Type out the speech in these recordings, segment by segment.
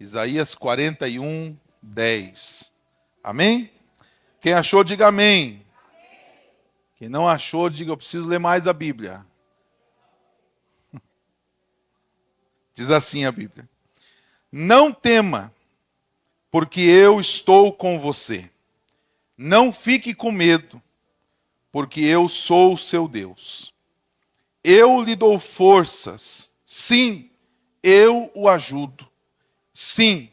Isaías 41, 10. Amém? Quem achou, diga amém. Quem não achou, diga eu preciso ler mais a Bíblia. Diz assim a Bíblia: Não tema, porque eu estou com você. Não fique com medo, porque eu sou o seu Deus. Eu lhe dou forças. Sim, eu o ajudo. Sim,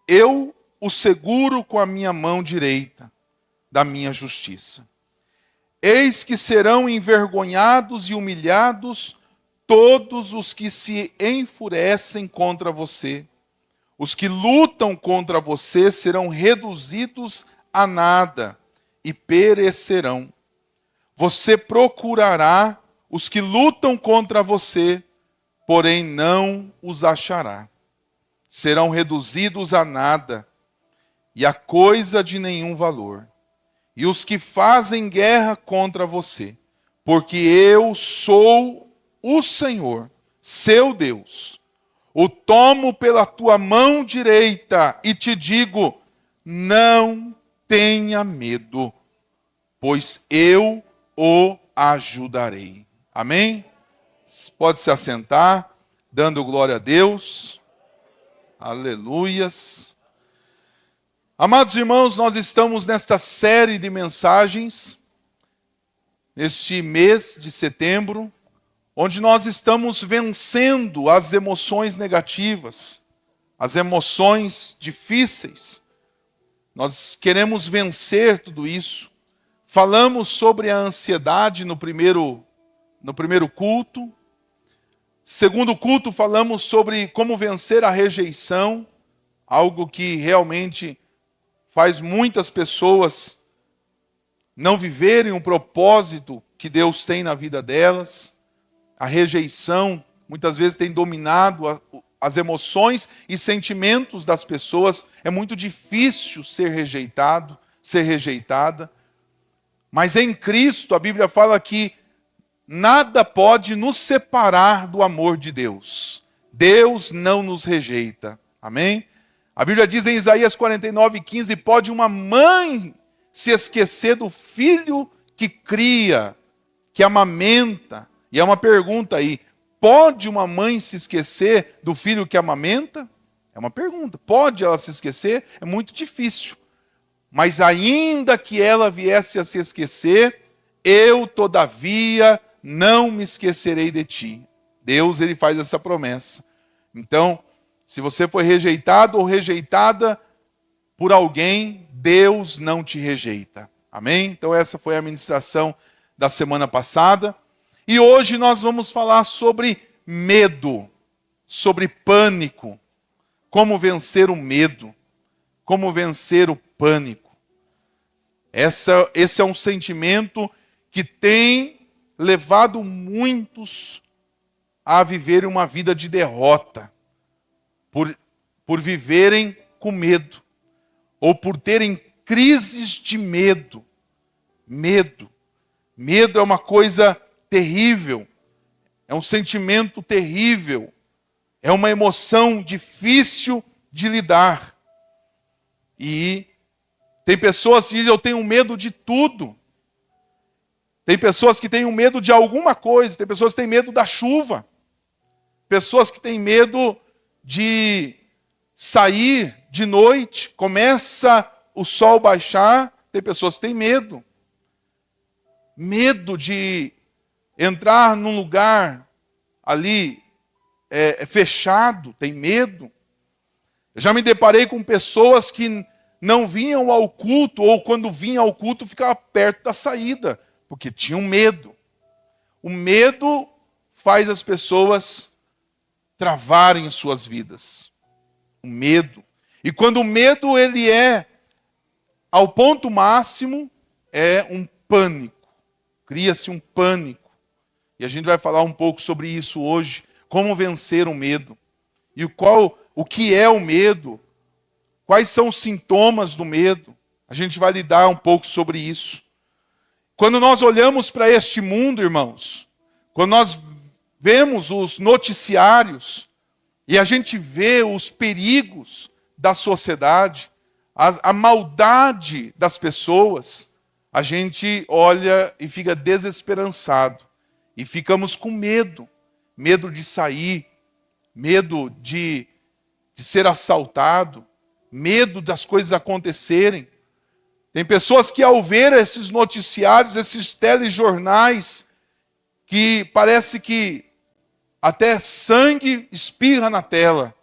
eu o seguro com a minha mão direita da minha justiça. Eis que serão envergonhados e humilhados todos os que se enfurecem contra você. Os que lutam contra você serão reduzidos a nada e perecerão. Você procurará os que lutam contra você, porém não os achará. Serão reduzidos a nada e a coisa de nenhum valor. E os que fazem guerra contra você, porque eu sou o Senhor, seu Deus, o tomo pela tua mão direita e te digo: não tenha medo, pois eu o ajudarei. Amém? Pode se assentar, dando glória a Deus. Aleluias. Amados irmãos, nós estamos nesta série de mensagens, neste mês de setembro, onde nós estamos vencendo as emoções negativas, as emoções difíceis. Nós queremos vencer tudo isso. Falamos sobre a ansiedade no primeiro culto. Segundo culto, falamos sobre como vencer a rejeição, algo que realmente faz muitas pessoas não viverem o propósito que Deus tem na vida delas. A rejeição muitas vezes tem dominado as emoções e sentimentos das pessoas. É muito difícil ser rejeitado, ser rejeitada. Mas em Cristo, a Bíblia fala que nada pode nos separar do amor de Deus. Deus não nos rejeita. Amém? A Bíblia diz em Isaías 49, 15, pode uma mãe se esquecer do filho que cria, que amamenta? E é uma pergunta aí, pode uma mãe se esquecer do filho que amamenta? É uma pergunta. Pode ela se esquecer? É muito difícil. Mas ainda que ela viesse a se esquecer, eu, todavia, não me esquecerei de ti. Deus, ele faz essa promessa. Então, se você foi rejeitado ou rejeitada por alguém, Deus não te rejeita. Amém? Então essa foi a ministração da semana passada. E hoje nós vamos falar sobre medo, sobre pânico. Como vencer o medo, como vencer o pânico. Esse é um sentimento que tem levado muitos a viverem uma vida de derrota. Por viverem com medo, ou por terem crises de medo. Medo é uma coisa terrível, é um sentimento terrível, é uma emoção difícil de lidar. E tem pessoas que dizem, eu tenho medo de tudo. Tem pessoas que têm medo de alguma coisa, tem pessoas que têm medo da chuva, pessoas que têm medo de sair de noite, começa o sol baixar, tem pessoas que têm medo. Medo de entrar num lugar ali fechado, tem medo. Eu já me deparei com pessoas que não vinham ao culto, ou quando vinham ao culto, ficavam perto da saída, porque tinham medo. O medo faz as pessoas travarem suas vidas. O medo. E quando o medo ele é ao ponto máximo, é um pânico. Cria-se um pânico. E a gente vai falar um pouco sobre isso hoje, como vencer o medo. E o que é o medo? Quais são os sintomas do medo? A gente vai lidar um pouco sobre isso. Quando nós olhamos para este mundo, irmãos, quando nós vemos os noticiários, e a gente vê os perigos da sociedade, a maldade das pessoas, a gente olha e fica desesperançado. E ficamos com medo. Medo de sair, medo de ser assaltado, medo das coisas acontecerem. Tem pessoas que, ao ver esses noticiários, esses telejornais, que parece que até sangue espirra na tela.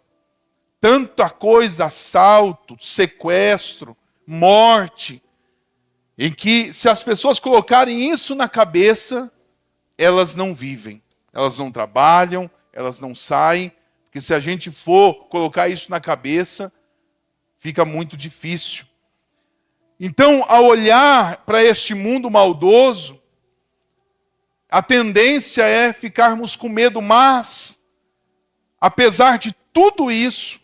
Tanta coisa, assalto, sequestro, morte, em que, se as pessoas colocarem isso na cabeça, elas não vivem, elas não trabalham, elas não saem, porque se a gente for colocar isso na cabeça, fica muito difícil. Então, ao olhar para este mundo maldoso, a tendência é ficarmos com medo, mas, apesar de tudo isso,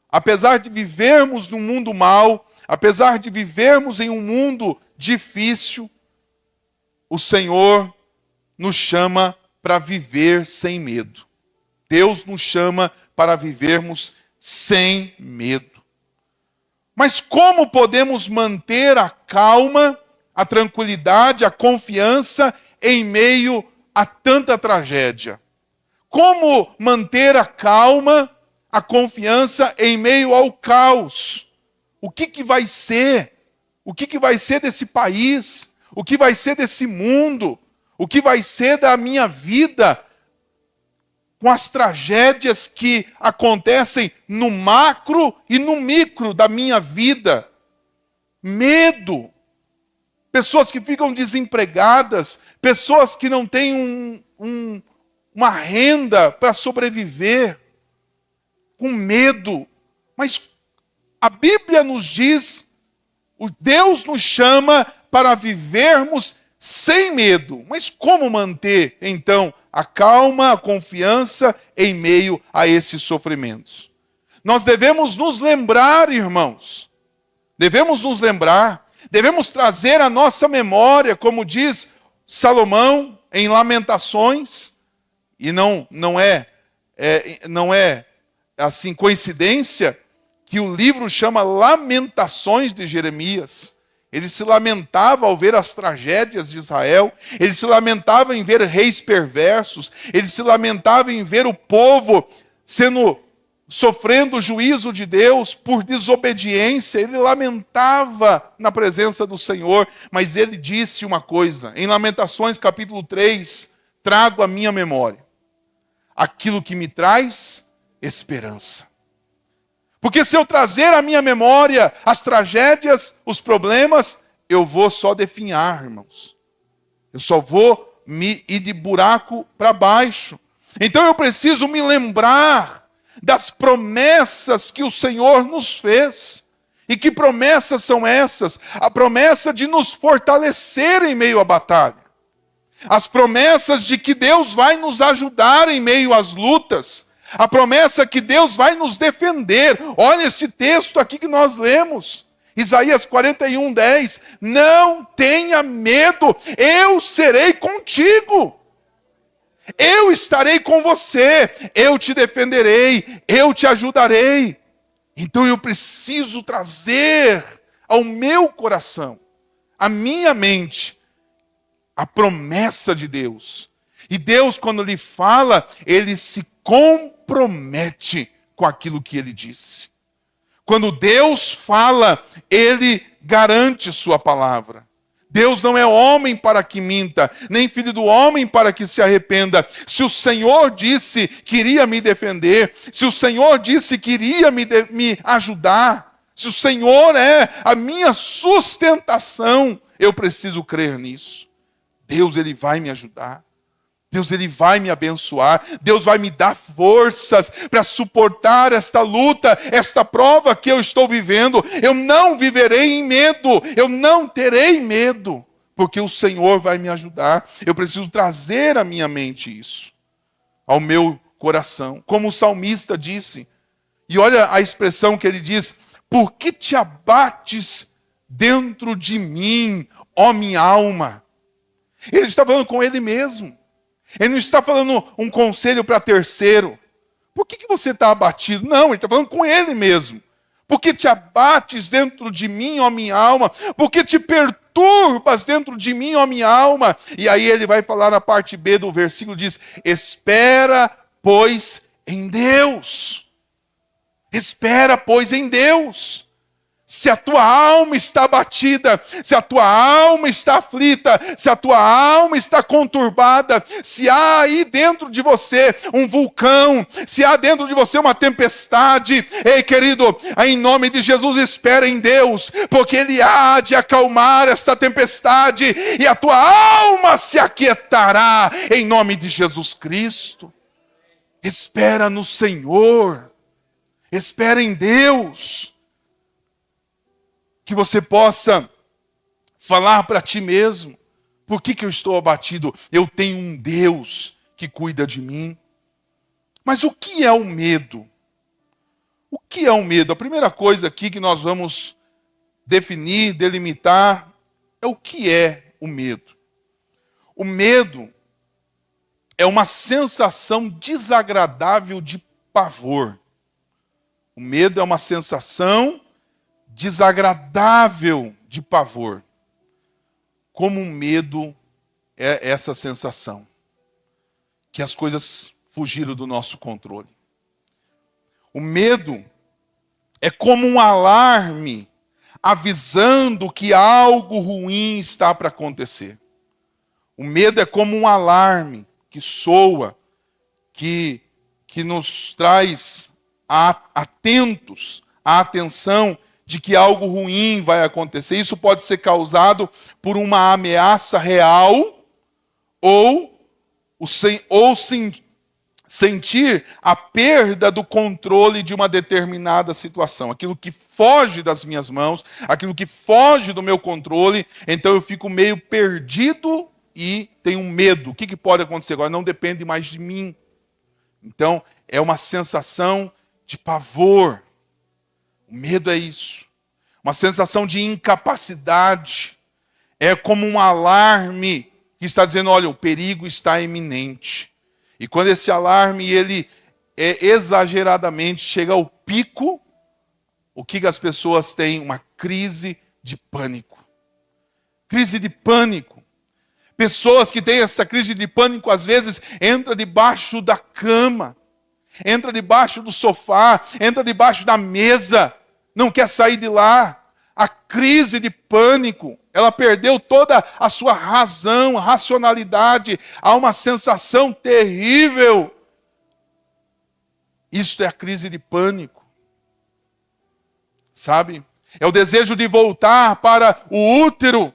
apesar de vivermos num mundo mau, apesar de vivermos em um mundo difícil, o Senhor nos chama para viver sem medo. Deus nos chama para vivermos sem medo. Mas como podemos manter a calma, a tranquilidade, a confiança em meio a tanta tragédia? Como manter a calma, a confiança em meio ao caos? O que vai ser? O que vai ser desse país? O que vai ser desse mundo? O que vai ser da minha vida com as tragédias que acontecem no macro e no micro da minha vida? Medo. Pessoas que ficam desempregadas, pessoas que não têm uma renda para sobreviver, com medo. Mas a Bíblia nos diz, Deus nos chama para vivermos sem medo. Mas como manter, então, a calma, a confiança em meio a esses sofrimentos? Nós devemos nos lembrar, irmãos. Devemos nos lembrar. Devemos trazer à nossa memória, como diz Salomão em Lamentações, e não é assim coincidência que o livro chama Lamentações de Jeremias. Ele se lamentava ao ver as tragédias de Israel, ele se lamentava em ver reis perversos, ele se lamentava em ver o povo sofrendo o juízo de Deus por desobediência. Ele lamentava na presença do Senhor, mas ele disse uma coisa, em Lamentações capítulo 3, trago à minha memória aquilo que me traz esperança. Porque se eu trazer à minha memória as tragédias, os problemas, eu vou só definhar, irmãos. Eu só vou me ir de buraco para baixo. Então eu preciso me lembrar das promessas que o Senhor nos fez. E que promessas são essas? A promessa de nos fortalecer em meio à batalha. As promessas de que Deus vai nos ajudar em meio às lutas. A promessa que Deus vai nos defender. Olha esse texto aqui que nós lemos. Isaías 41:10. Não tenha medo, eu serei contigo. Eu estarei com você, eu te defenderei, eu te ajudarei. Então eu preciso trazer ao meu coração, à minha mente, a promessa de Deus. E Deus, quando lhe fala, ele se compromete com aquilo que ele disse. Quando Deus fala, ele garante sua palavra. Deus não é homem para que minta, nem filho do homem para que se arrependa. Se o Senhor disse que iria me defender, se o Senhor disse que iria me ajudar, se o Senhor é a minha sustentação, eu preciso crer nisso. Deus, ele vai me ajudar. Deus, ele vai me abençoar. Deus vai me dar forças para suportar esta luta, esta prova que eu estou vivendo. Eu não viverei em medo. Eu não terei medo, porque o Senhor vai me ajudar. Eu preciso trazer à minha mente isso, ao meu coração. Como o salmista disse, e olha a expressão que ele diz: por que te abates dentro de mim, ó minha alma? Ele está falando com ele mesmo. Ele não está falando um conselho para terceiro. por que você está abatido? Não, ele está falando com ele mesmo. Por que te abates dentro de mim, ó minha alma? Por que te perturbas dentro de mim, ó minha alma? E aí ele vai falar na parte B do versículo, diz, espera, pois, em Deus. Espera, pois, em Deus. Se a tua alma está abatida, se a tua alma está aflita, se a tua alma está conturbada, se há aí dentro de você um vulcão, se há dentro de você uma tempestade, ei querido, em nome de Jesus espera em Deus, porque Ele há de acalmar esta tempestade e a tua alma se aquietará em nome de Jesus Cristo. Espera no Senhor, espera em Deus. Que você possa falar para ti mesmo, por que eu estou abatido? Eu tenho um Deus que cuida de mim. Mas o que é o medo? O que é o medo? A primeira coisa aqui que nós vamos definir, delimitar, é o que é o medo. O medo é uma sensação desagradável de pavor. O medo é uma sensação desagradável de pavor. Como um medo é essa sensação? Que as coisas fugiram do nosso controle. O medo é como um alarme avisando que algo ruim está para acontecer. O medo é como um alarme que soa, que nos traz atentos à atenção de que algo ruim vai acontecer. Isso pode ser causado por uma ameaça real ou sentir a perda do controle de uma determinada situação. Aquilo que foge das minhas mãos, aquilo que foge do meu controle, então eu fico meio perdido e tenho medo. O que pode acontecer agora? Não depende mais de mim. Então, é uma sensação de pavor. O medo é isso. Uma sensação de incapacidade. É como um alarme que está dizendo, olha, o perigo está iminente. E quando esse alarme ele é exageradamente chega ao pico, o que as pessoas têm? Uma crise de pânico. Crise de pânico. Pessoas que têm essa crise de pânico, às vezes, entra debaixo da cama, entra debaixo do sofá, entra debaixo da mesa, não quer sair de lá. A crise de pânico, ela perdeu toda a sua razão, racionalidade. Há uma sensação terrível. Isto é a crise de pânico. Sabe? É o desejo de voltar para o útero.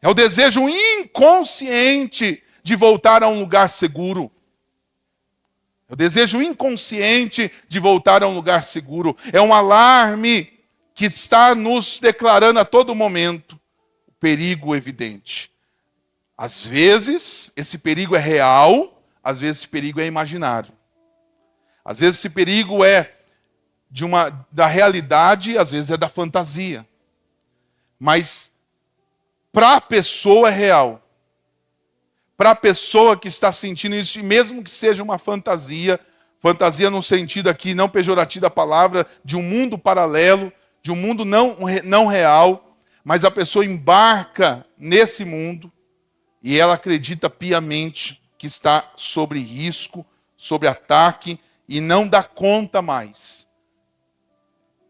É o desejo inconsciente de voltar a um lugar seguro. É o desejo inconsciente de voltar a um lugar seguro. É um alarme que está nos declarando a todo momento o perigo evidente. Às vezes, esse perigo é real, às vezes esse perigo é imaginário. Às vezes esse perigo é da realidade, às vezes é da fantasia. Mas para a pessoa é real. Para a pessoa que está sentindo isso, e mesmo que seja uma fantasia no sentido aqui não pejorativo da palavra, de um mundo paralelo, de um mundo não real, mas a pessoa embarca nesse mundo e ela acredita piamente que está sobre risco, sobre ataque e não dá conta mais.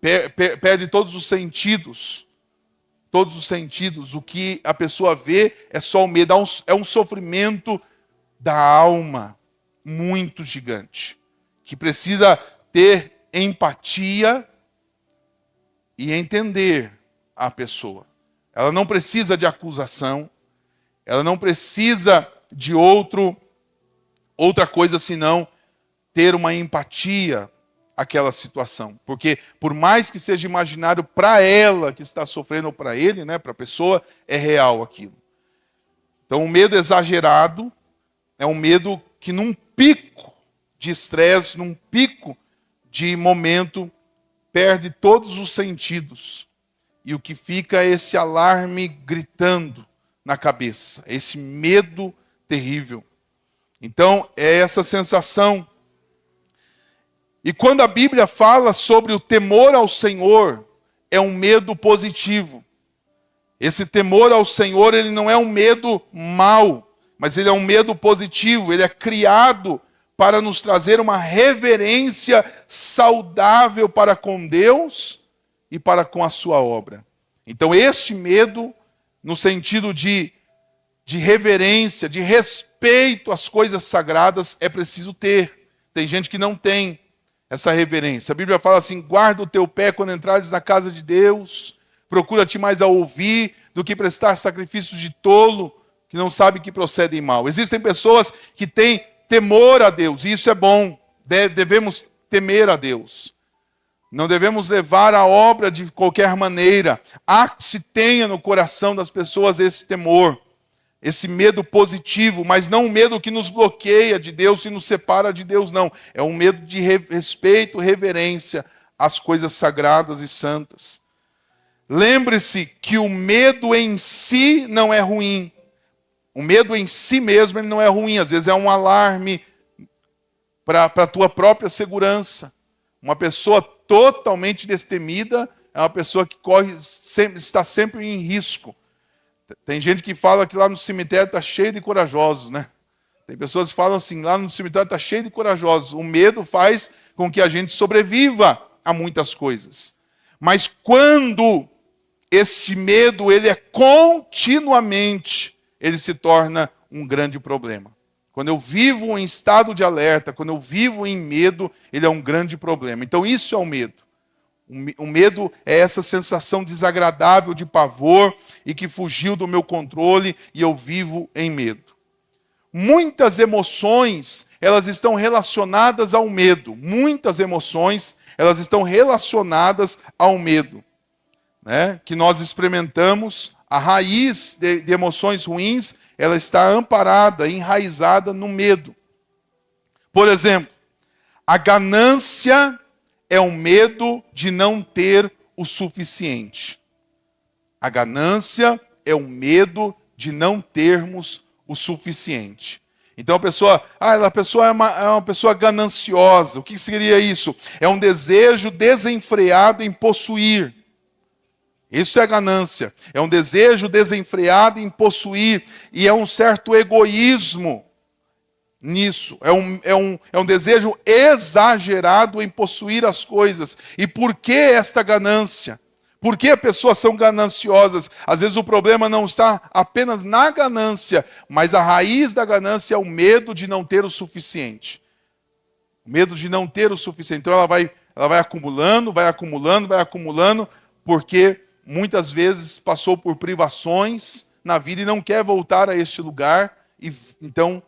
Perde todos os sentidos. Todos os sentidos. O que a pessoa vê é só o medo. É um sofrimento da alma muito gigante, que precisa ter empatia e entender a pessoa. Ela não precisa de acusação, ela não precisa de outra coisa senão ter uma empatia àquela situação. Porque por mais que seja imaginário para ela que está sofrendo, ou para ele, né, para a pessoa, é real aquilo. Então o medo exagerado é um medo que num pico de estresse, num pico de momento, perde todos os sentidos. E o que fica é esse alarme gritando na cabeça. Esse medo terrível. Então, é essa sensação E quando a Bíblia fala sobre o temor ao Senhor, é um medo positivo. Esse temor ao Senhor, ele não é um medo mau, mas ele é um medo positivo. Ele é criado para nos trazer uma reverência saudável para com Deus e para com a sua obra. Então, este medo, no sentido de reverência, de respeito às coisas sagradas, é preciso ter. Tem gente que não tem essa reverência. A Bíblia fala assim: guarda o teu pé quando entrares na casa de Deus, procura-te mais a ouvir do que prestar sacrifícios de tolo, que não sabe que procedem mal. Existem pessoas que têm temor a Deus, e isso é bom. Devemos temer a Deus. Não devemos levar a obra de qualquer maneira. Há que se tenha no coração das pessoas esse temor, esse medo positivo, mas não um medo que nos bloqueia de Deus e nos separa de Deus, não. É um medo de respeito, reverência às coisas sagradas e santas. Lembre-se que o medo em si não é ruim. O medo em si mesmo ele não é ruim. Às vezes é um alarme para a tua própria segurança. Uma pessoa totalmente destemida é uma pessoa que está sempre em risco. Tem gente que fala que lá no cemitério está cheio de corajosos, né? Tem pessoas que falam assim: lá no cemitério está cheio de corajosos. O medo faz com que a gente sobreviva a muitas coisas. Mas quando esse medo ele é continuamente, ele se torna um grande problema. Quando eu vivo em estado de alerta, quando eu vivo em medo, ele é um grande problema. Então isso é o medo. O medo é essa sensação desagradável de pavor e que fugiu do meu controle e eu vivo em medo. Muitas emoções, elas estão relacionadas ao medo. Muitas emoções, elas estão relacionadas ao medo, né? Que nós experimentamos. A raiz de emoções ruins, ela está amparada, enraizada no medo. Por exemplo, a ganância é o medo de não ter o suficiente. A ganância é o medo de não termos o suficiente. Então a pessoa é uma pessoa gananciosa. O que seria isso? É um desejo desenfreado em possuir. Isso é ganância. É um desejo desenfreado em possuir. E é um certo egoísmo nisso. É um desejo exagerado em possuir as coisas. E por que esta ganância? Por que as pessoas são gananciosas? Às vezes o problema não está apenas na ganância, mas a raiz da ganância é o medo de não ter o suficiente. O medo de não ter o suficiente. Então ela vai acumulando, porque muitas vezes passou por privações na vida e não quer voltar a este lugar, e então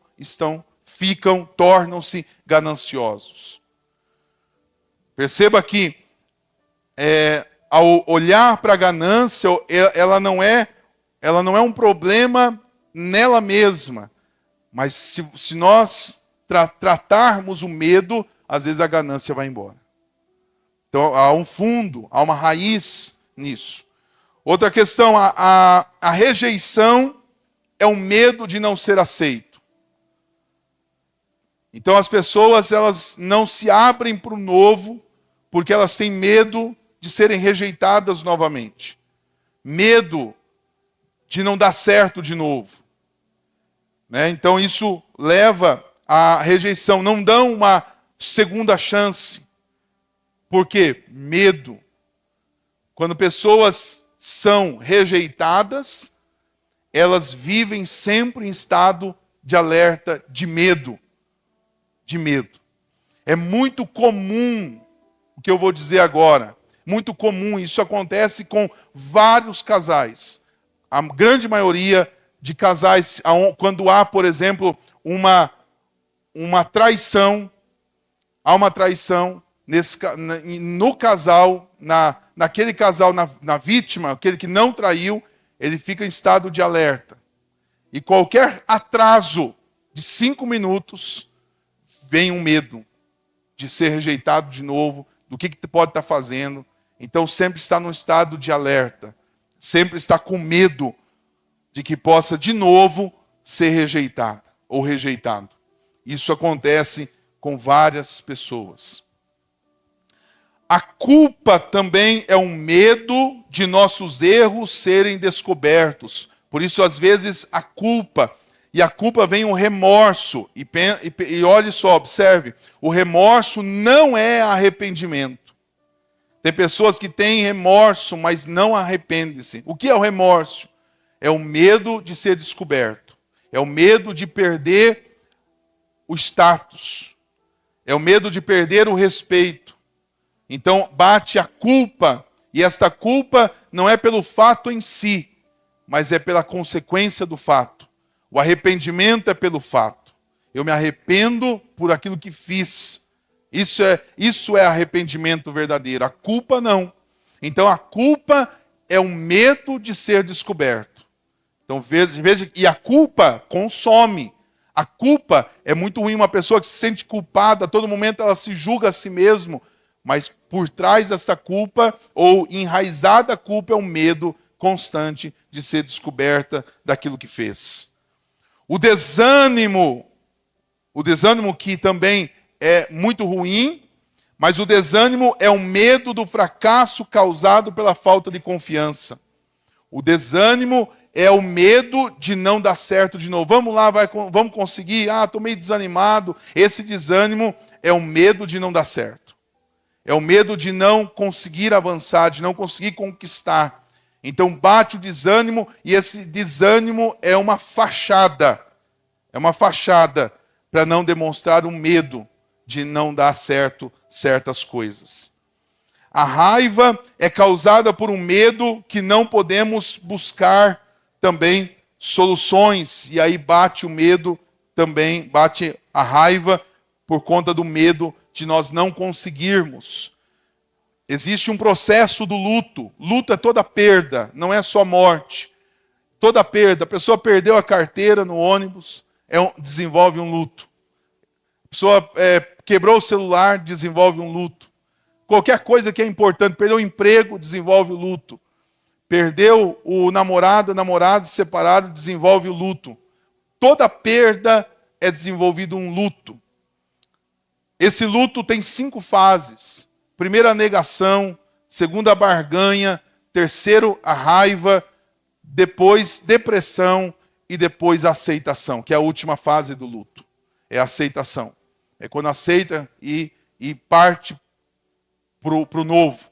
tornam-se gananciosos. Perceba que ao olhar para a ganância, ela não é um problema nela mesma, mas se nós tratarmos o medo, às vezes a ganância vai embora. Então há um fundo, há uma raiz nisso. Outra questão, a rejeição é o medo de não ser aceito. Então as pessoas elas não se abrem para o novo porque elas têm medo de serem rejeitadas novamente. Medo de não dar certo de novo. Né? Então isso leva à rejeição. Não dão uma segunda chance. Por quê? Medo. Quando pessoas são rejeitadas, elas vivem sempre em estado de alerta, de medo. De medo. É muito comum o que eu vou dizer agora. Muito comum, isso acontece com vários casais. A grande maioria de casais, quando há, por exemplo, uma traição, há uma traição no casal, naquele casal, na vítima, aquele que não traiu, ele fica em estado de alerta. E qualquer atraso de 5 minutos, vem um medo de ser rejeitado de novo, do que pode estar fazendo. Então sempre está num estado de alerta, sempre está com medo de que possa de novo ser rejeitada ou rejeitado. Isso acontece com várias pessoas. A culpa também é um medo de nossos erros serem descobertos. Por isso, às vezes, a culpa vem um remorso. E olhe só, observe, o remorso não é arrependimento. Tem pessoas que têm remorso, mas não arrependem-se. O que é o remorso? É o medo de ser descoberto. É o medo de perder o status. É o medo de perder o respeito. Então bate a culpa, e esta culpa não é pelo fato em si, mas é pela consequência do fato. O arrependimento é pelo fato. Eu me arrependo por aquilo que fiz. Isso é arrependimento verdadeiro. A culpa não. Então a culpa é um medo de ser descoberto. Então veja, e a culpa consome. A culpa é muito ruim. Uma pessoa que se sente culpada, a todo momento ela se julga a si mesma. Mas por trás dessa culpa, ou enraizada a culpa, é um medo constante de ser descoberta daquilo que fez. O desânimo que também é muito ruim, mas o desânimo é o medo do fracasso causado pela falta de confiança. O desânimo é o medo de não dar certo de novo. Vamos lá, vamos conseguir. Estou meio desanimado. Esse desânimo é o medo de não dar certo. É o medo de não conseguir avançar, de não conseguir conquistar. Então bate o desânimo, e esse desânimo é uma fachada. É uma fachada para não demonstrar o medo de não dar certo certas coisas. A raiva é causada por um medo que não podemos buscar também soluções. E aí bate o medo também, bate a raiva por conta do medo de nós não conseguirmos. Existe um processo do luto. Luto é toda perda, não é só morte. Toda perda. A pessoa perdeu a carteira no ônibus, desenvolve um luto. A pessoa quebrou o celular, desenvolve um luto. Qualquer coisa que é importante, perdeu o emprego, desenvolve o luto. Perdeu o namorado, se separaram, desenvolve o luto. Toda perda é desenvolvido um luto. Esse luto tem 5 fases. Primeiro, a negação. Segundo, a barganha. Terceiro, a raiva. Depois, depressão. E depois, a aceitação, que é a última fase do luto. É a aceitação. É quando aceita e parte para o novo.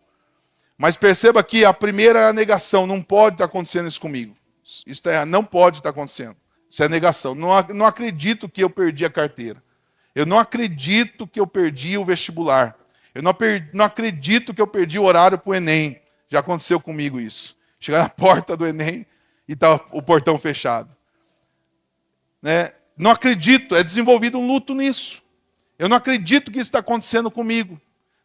Mas perceba que a primeira é a negação. Não pode estar acontecendo isso comigo. Isso não pode estar acontecendo. Isso é negação. Não acredito que eu perdi a carteira. Eu não acredito que eu perdi o vestibular. Eu não acredito que eu perdi o horário para o Enem. Já aconteceu comigo isso. Chegar na porta do Enem e está o portão fechado. Né? Não acredito, é desenvolvido um luto nisso. Eu não acredito que isso está acontecendo comigo.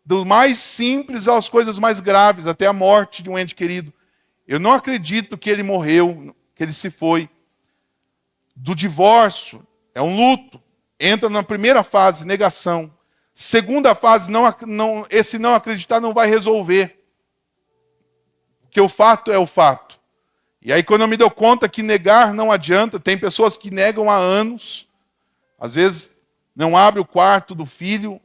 Do mais simples às coisas mais graves, até a morte de um ente querido. Eu não acredito que ele morreu, que ele se foi. Do divórcio, é um luto. Entra na primeira fase, negação. Segunda fase, esse não acreditar não vai resolver. Porque o fato é o fato. E aí quando eu me dou conta que negar não adianta, tem pessoas que negam há anos, às vezes não abre o quarto do filho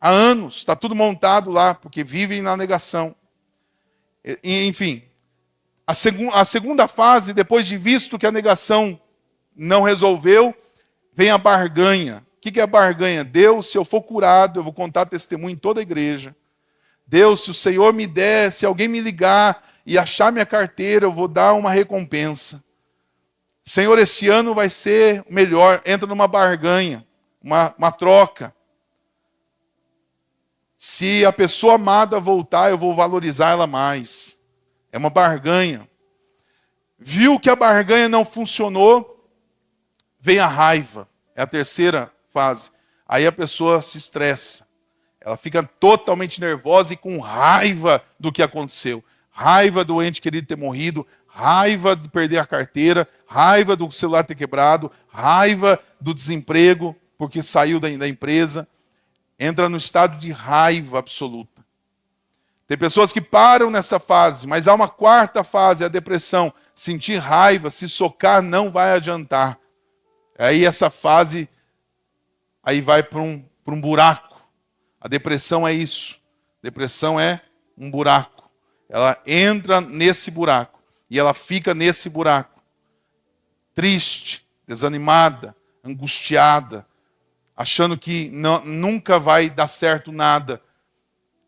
há anos, está tudo montado lá, porque vivem na negação. Enfim, a segunda fase, depois de visto que a negação não resolveu, vem a barganha. O que é a barganha? Deus, se eu for curado, eu vou contar testemunho em toda a igreja. Deus, se o Senhor me der, se alguém me ligar e achar minha carteira, eu vou dar uma recompensa. Senhor, esse ano vai ser melhor. Entra numa barganha, uma troca. Se a pessoa amada voltar, eu vou valorizar ela mais. É uma barganha. Viu que a barganha não funcionou, vem a raiva. É a terceira fase. Aí a pessoa se estressa. Ela fica totalmente nervosa e com raiva do que aconteceu. Raiva do ente querido ter morrido, raiva de perder a carteira, raiva do celular ter quebrado, raiva do desemprego porque saiu da empresa. Entra no estado de raiva absoluta. Tem pessoas que param nessa fase, mas há uma quarta fase, a depressão. Sentir raiva, se socar, não vai adiantar. Aí essa fase, aí vai para um buraco. A depressão é isso. Depressão é um buraco. Ela entra nesse buraco e ela fica nesse buraco. Triste, desanimada, angustiada, achando que nunca vai dar certo nada.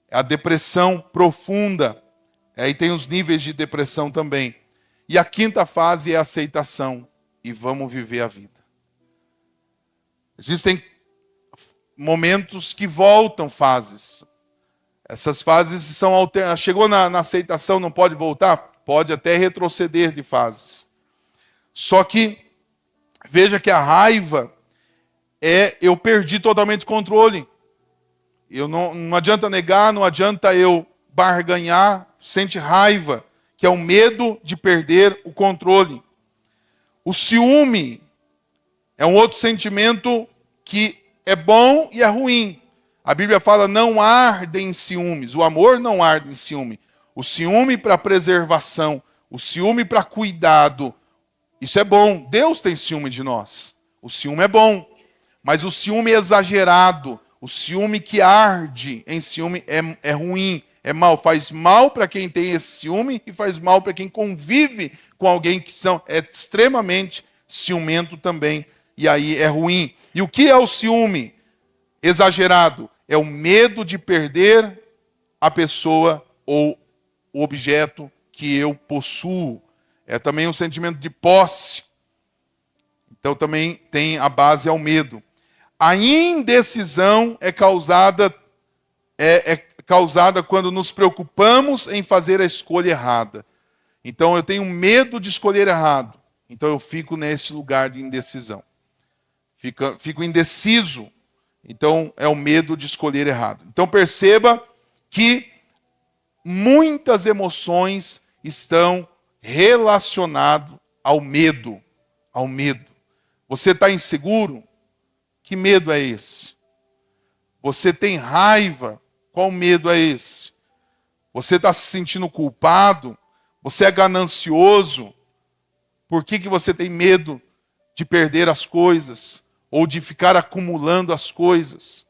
É a depressão profunda. Aí tem os níveis de depressão também. E a quinta fase é a aceitação. E vamos viver a vida. Existem momentos que voltam fases. Essas fases são alternadas. Chegou na aceitação, não pode voltar? Pode até retroceder de fases. Só que, veja que a raiva eu perdi totalmente o controle. Não adianta negar, não adianta eu barganhar, sente raiva, que é o medo de perder o controle. O ciúme é um outro sentimento que é bom e é ruim. A Bíblia fala, não arde em ciúmes. O amor não arde em ciúme. O ciúme para preservação, o ciúme para cuidado. Isso é bom. Deus tem ciúme de nós. O ciúme é bom. Mas o ciúme exagerado, o ciúme que arde em ciúme é ruim, é mal. Faz mal para quem tem esse ciúme e faz mal para quem convive com alguém que é extremamente ciumento também. E aí é ruim. E o que é o ciúme exagerado? É o medo de perder a pessoa ou o objeto que eu possuo. É também um sentimento de posse. Então também tem a base ao medo. A indecisão é causada quando nos preocupamos em fazer a escolha errada. Então eu tenho medo de escolher errado. Então eu fico nesse lugar de indecisão. Fico indeciso. Então é o medo de escolher errado. Então perceba que muitas emoções estão relacionadas ao medo. Ao medo. Você está inseguro? Que medo é esse? Você tem raiva? Qual medo é esse? Você está se sentindo culpado? Você é ganancioso? Por que você tem medo de perder as coisas? Ou de ficar acumulando as coisas?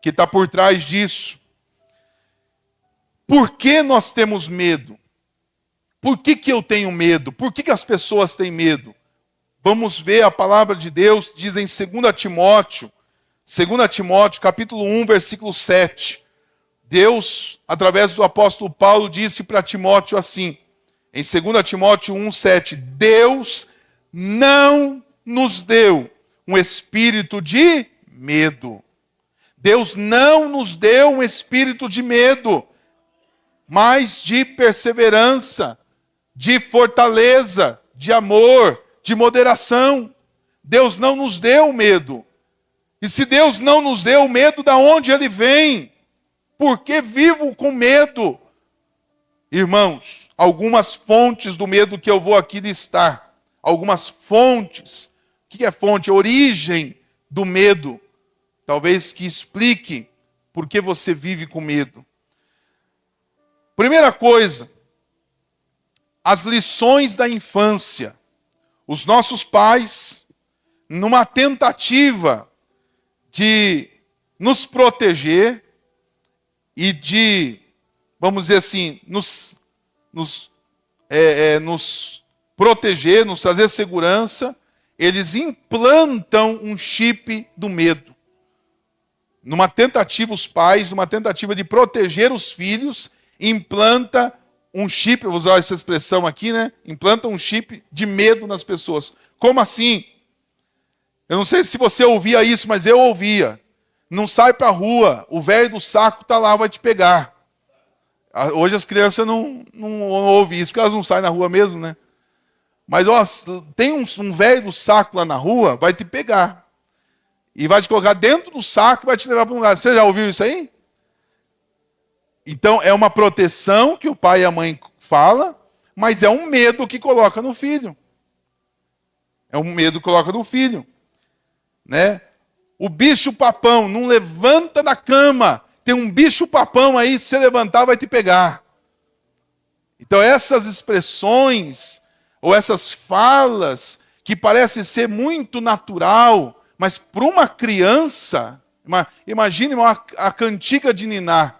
Que está por trás disso? Por que nós temos medo? Por que eu tenho medo? Por que as pessoas têm medo? Vamos ver a palavra de Deus, diz em 2 Timóteo, capítulo 1, versículo 7. Deus, através do apóstolo Paulo, disse para Timóteo assim, em 2 Timóteo 1, 7, Deus não nos deu um espírito de medo. Deus não nos deu um espírito de medo, mas de perseverança, de fortaleza, de amor, de moderação. Deus não nos deu medo. E se Deus não nos deu medo, da onde ele vem? Por que vivo com medo? Irmãos, algumas fontes do medo que eu vou aqui listar. Algumas fontes. O que é fonte? Origem do medo. Talvez que explique por que você vive com medo. Primeira coisa, as lições da infância. Os nossos pais, numa tentativa de nos proteger e de, vamos dizer assim, nos proteger, nos trazer segurança, eles implantam um chip do medo. Numa tentativa, os pais, numa tentativa de proteger os filhos, implanta um chip, eu vou usar essa expressão aqui, né? Implanta um chip de medo nas pessoas. Como assim? Eu não sei se você ouvia isso, mas eu ouvia. Não sai para a rua, o velho do saco está lá, vai te pegar. Hoje as crianças não ouvem isso, porque elas não saem na rua mesmo, né? Mas ó, tem um velho do saco lá na rua, vai te pegar. E vai te colocar dentro do saco e vai te levar para um lugar. Você já ouviu isso aí? Então, é uma proteção que o pai e a mãe falam, mas é um medo que coloca no filho. É um medo que coloca no filho. Né? O bicho-papão não levanta da cama. Tem um bicho-papão aí, se você levantar, vai te pegar. Então, essas expressões, ou essas falas, que parecem ser muito natural, mas para uma criança, imagine a cantiga de niná.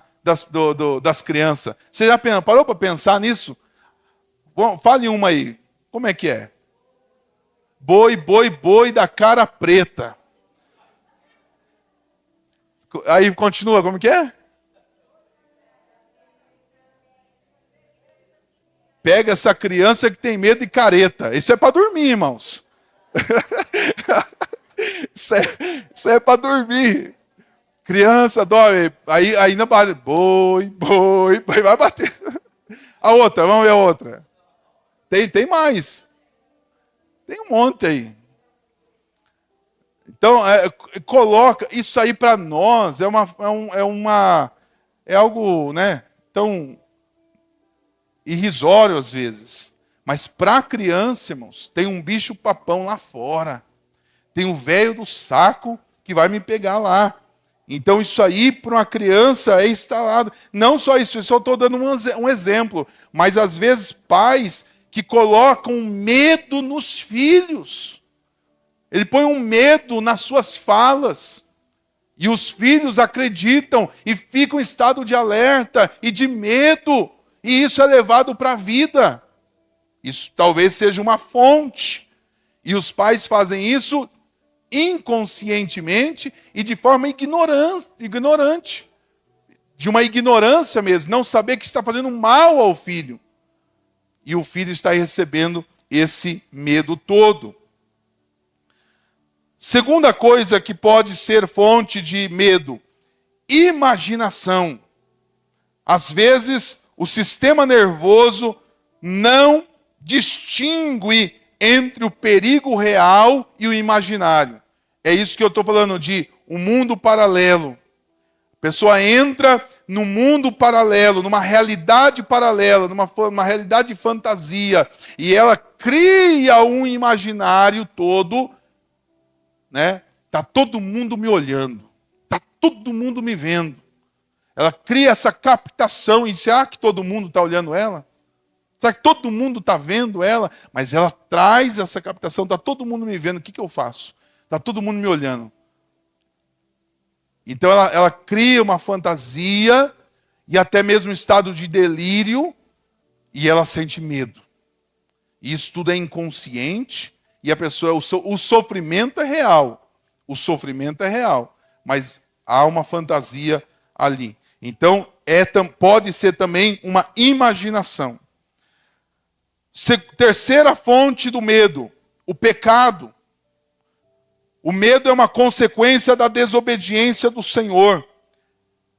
das crianças. Você já parou para pensar nisso? Bom, fale uma aí. Como é que é? Boi, boi, boi da cara preta. Aí continua, como que é? Pega essa criança que tem medo de careta. Isso é para dormir, irmãos. Isso é para dormir. Criança dorme. Aí ainda bate. Boi, boi, boi. Vai bater. A outra, vamos ver a outra. Tem mais. Tem um monte aí. Então, coloca isso aí para nós. É algo, né, tão irrisório às vezes. Mas para a criança, irmãos, tem um bicho papão lá fora. Tem um velho do saco que vai me pegar lá. Então isso aí para uma criança é instalado. Não só isso, eu só estou dando um exemplo. Mas às vezes pais que colocam medo nos filhos. Ele põe um medo nas suas falas. E os filhos acreditam e ficam em estado de alerta e de medo. E isso é levado para a vida. Isso talvez seja uma fonte. E os pais fazem isso inconscientemente e de forma ignorante. De uma ignorância mesmo. Não saber que está fazendo mal ao filho. E o filho está recebendo esse medo todo. Segunda coisa que pode ser fonte de medo: imaginação. Às vezes, o sistema nervoso não distingue entre o perigo real e o imaginário. É isso que eu estou falando de um mundo paralelo. A pessoa entra num mundo paralelo, numa realidade paralela, numa realidade de fantasia, e ela cria um imaginário todo, né? Tá todo mundo me olhando, tá todo mundo me vendo. Ela cria essa captação, e será que todo mundo está olhando ela? Será que todo mundo está vendo ela? Mas ela traz essa captação, está todo mundo me vendo, o que eu faço? Está todo mundo me olhando. Então ela cria uma fantasia, e até mesmo um estado de delírio, e ela sente medo. E isso tudo é inconsciente, e a pessoa, o sofrimento é real. O sofrimento é real, mas há uma fantasia ali. Então, pode ser também uma imaginação. Terceira fonte do medo, o pecado. O medo é uma consequência da desobediência do Senhor.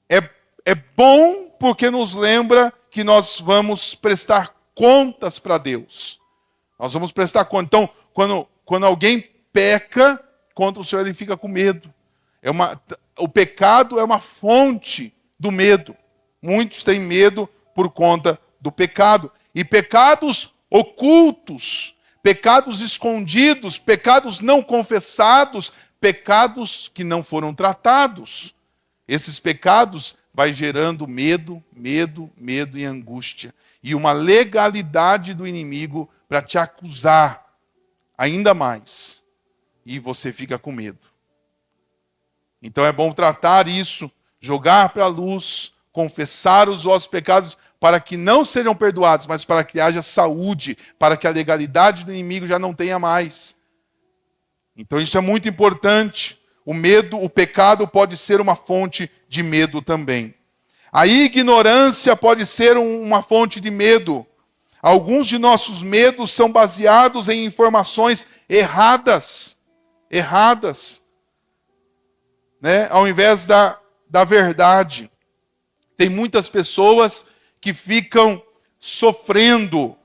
É bom porque nos lembra que nós vamos prestar contas para Deus. Nós vamos prestar conta. Então, quando alguém peca contra o Senhor, ele fica com medo. O pecado é uma fonte do medo. Muitos têm medo por conta do pecado. E pecados ocultos, pecados escondidos, pecados não confessados, pecados que não foram tratados. Esses pecados vai gerando medo, medo, medo e angústia. E uma legalidade do inimigo para te acusar ainda mais. E você fica com medo. Então é bom tratar isso, jogar para a luz, confessar os vossos pecados, para que não sejam perdoados, mas para que haja saúde, para que a legalidade do inimigo já não tenha mais. Então isso é muito importante. O medo, o pecado pode ser uma fonte de medo também. A ignorância pode ser uma fonte de medo. Alguns de nossos medos são baseados em informações erradas, né? Ao invés da verdade. Tem muitas pessoas que ficam sofrendo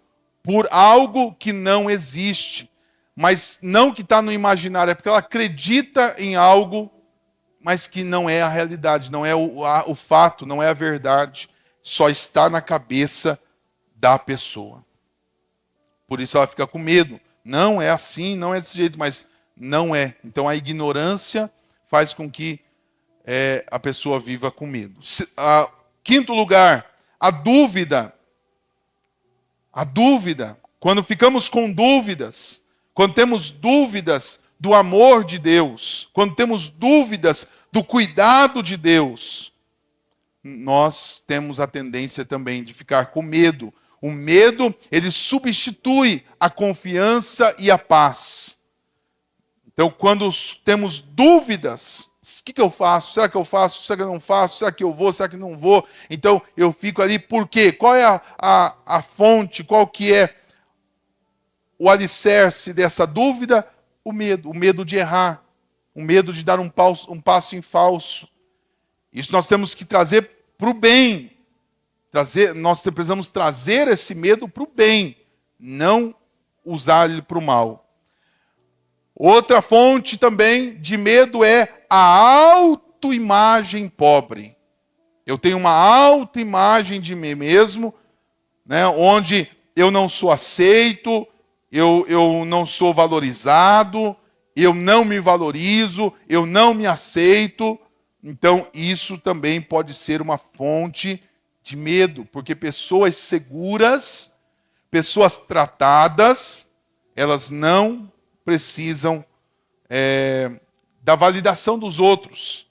por algo que não existe. Mas não que está no imaginário, é porque ela acredita em algo, mas que não é a realidade, não é o fato, não é a verdade. Só está na cabeça da pessoa. Por isso ela fica com medo. Não é assim, não é desse jeito, mas não é. Então a ignorância faz com que a pessoa viva com medo. Quinto lugar, a dúvida. A dúvida. Quando ficamos com dúvidas, quando temos dúvidas do amor de Deus, quando temos dúvidas do cuidado de Deus, nós temos a tendência também de ficar com medo. O medo, ele substitui a confiança e a paz. Então, quando temos dúvidas, o que eu faço? Será que eu faço? Será que eu não faço? Será que eu vou? Será que não vou? Então, eu fico ali, por quê? Qual é a fonte? Qual que é o alicerce dessa dúvida? O medo de errar, o medo de dar um passo em falso. Isso nós temos que trazer para o bem. Nós precisamos trazer esse medo para o bem, não usar ele para o mal. Outra fonte também de medo é a autoimagem pobre. Eu tenho uma autoimagem de mim mesmo, né, onde eu não sou aceito, eu não sou valorizado, eu não me valorizo, eu não me aceito. Então, isso também pode ser uma fonte de medo, porque pessoas seguras, pessoas tratadas, elas não precisam da validação dos outros.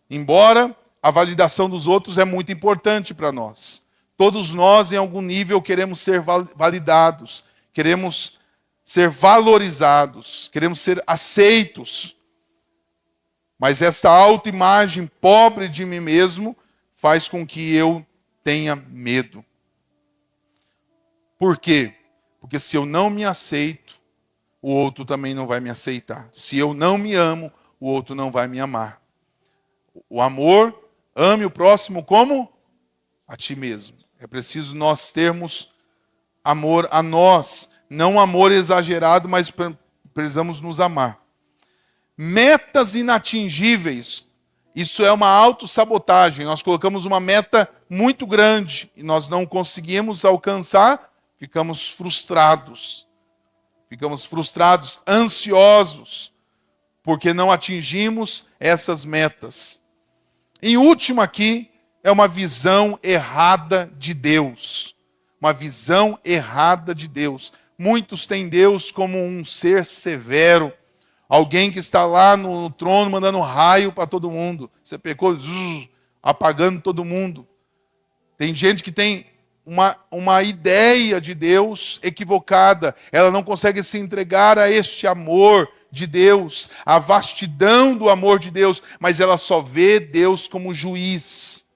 Embora a validação dos outros é muito importante para nós. Todos nós, em algum nível, queremos ser validados, queremos ser valorizados, queremos ser aceitos. Mas essa autoimagem pobre de mim mesmo faz com que eu tenha medo. Por quê? Porque se eu não me aceito, o outro também não vai me aceitar. Se eu não me amo, o outro não vai me amar. O amor, ame o próximo como a ti mesmo. É preciso nós termos amor a nós. Não amor exagerado, mas precisamos nos amar. Metas inatingíveis. Isso é uma autossabotagem. Nós colocamos uma meta muito grande e nós não conseguimos alcançar, ficamos frustrados. Ficamos frustrados, ansiosos, porque não atingimos essas metas. Em último aqui, é uma visão errada de Deus. Uma visão errada de Deus. Muitos têm Deus como um ser severo. Alguém que está lá no trono mandando raio para todo mundo. Você pecou, apagando todo mundo. Tem gente que tem uma ideia de Deus equivocada. Ela não consegue se entregar a este amor de Deus, a vastidão do amor de Deus, mas ela só vê Deus como juiz,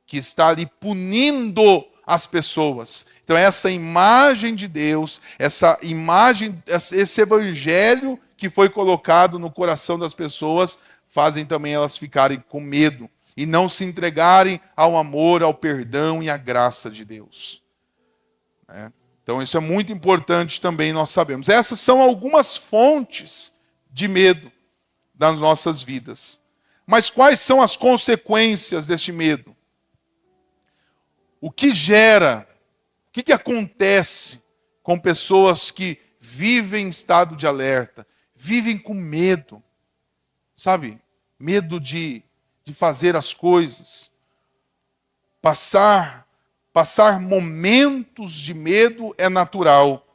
que está ali punindo as pessoas. Então essa imagem de Deus, essa imagem, esse evangelho que foi colocado no coração das pessoas, fazem também elas ficarem com medo e não se entregarem ao amor, ao perdão e à graça de Deus. Então isso é muito importante também nós sabemos. Essas são algumas fontes de medo das nossas vidas. Mas quais são as consequências deste medo? O que gera, o que acontece com pessoas que vivem em estado de alerta, vivem com medo, sabe? Medo de fazer as coisas. Passar momentos de medo é natural,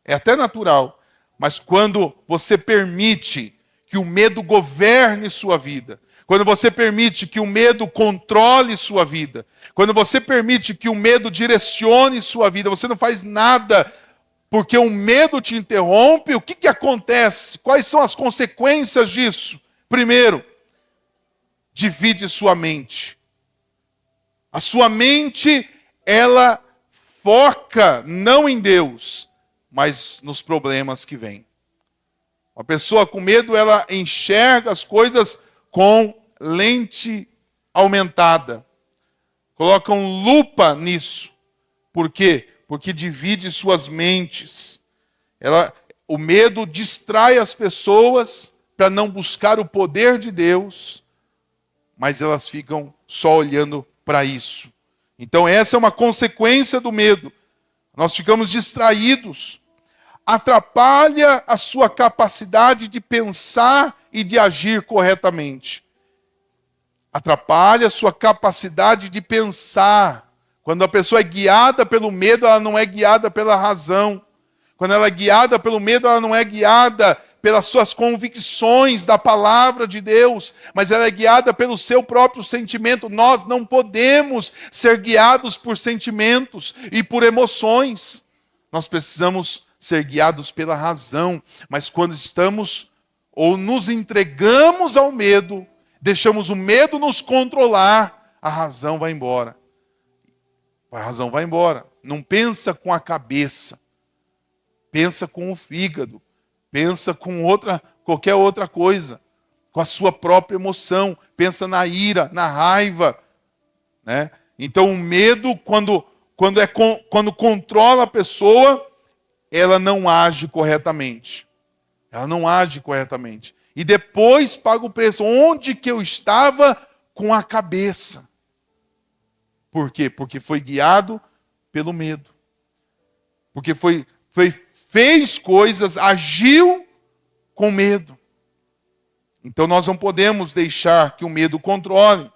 é até natural, mas quando você permite que o medo governe sua vida, quando você permite que o medo controle sua vida, quando você permite que o medo direcione sua vida, você não faz nada porque o medo te interrompe, o que acontece? Quais são as consequências disso? Primeiro, divide sua mente. A sua mente, ela foca não em Deus, mas nos problemas que vêm. Uma pessoa com medo, ela enxerga as coisas com lente aumentada. Colocam lupa nisso. Por quê? Porque divide suas mentes. O medo distrai as pessoas para não buscar o poder de Deus, mas elas ficam só olhando para isso. Então essa é uma consequência do medo. Nós ficamos distraídos. Atrapalha a sua capacidade de pensar e de agir corretamente. Atrapalha a sua capacidade de pensar. Quando a pessoa é guiada pelo medo, ela não é guiada pela razão. Quando ela é guiada pelo medo, ela não é guiada pelas suas convicções da palavra de Deus, mas ela é guiada pelo seu próprio sentimento. Nós não podemos ser guiados por sentimentos e por emoções. Nós precisamos ser guiados pela razão, mas quando estamos ou nos entregamos ao medo, deixamos o medo nos controlar, a razão vai embora. A razão vai embora. Não pensa com a cabeça, pensa com o fígado, pensa com qualquer outra coisa, com a sua própria emoção, pensa na ira, na raiva, né? Então o medo, quando controla a pessoa, ela não age corretamente. Ela não age corretamente. E depois paga o preço. Onde que eu estava com a cabeça? Por quê? Porque foi guiado pelo medo. Porque fez coisas, agiu com medo. Então nós não podemos deixar que o medo controle.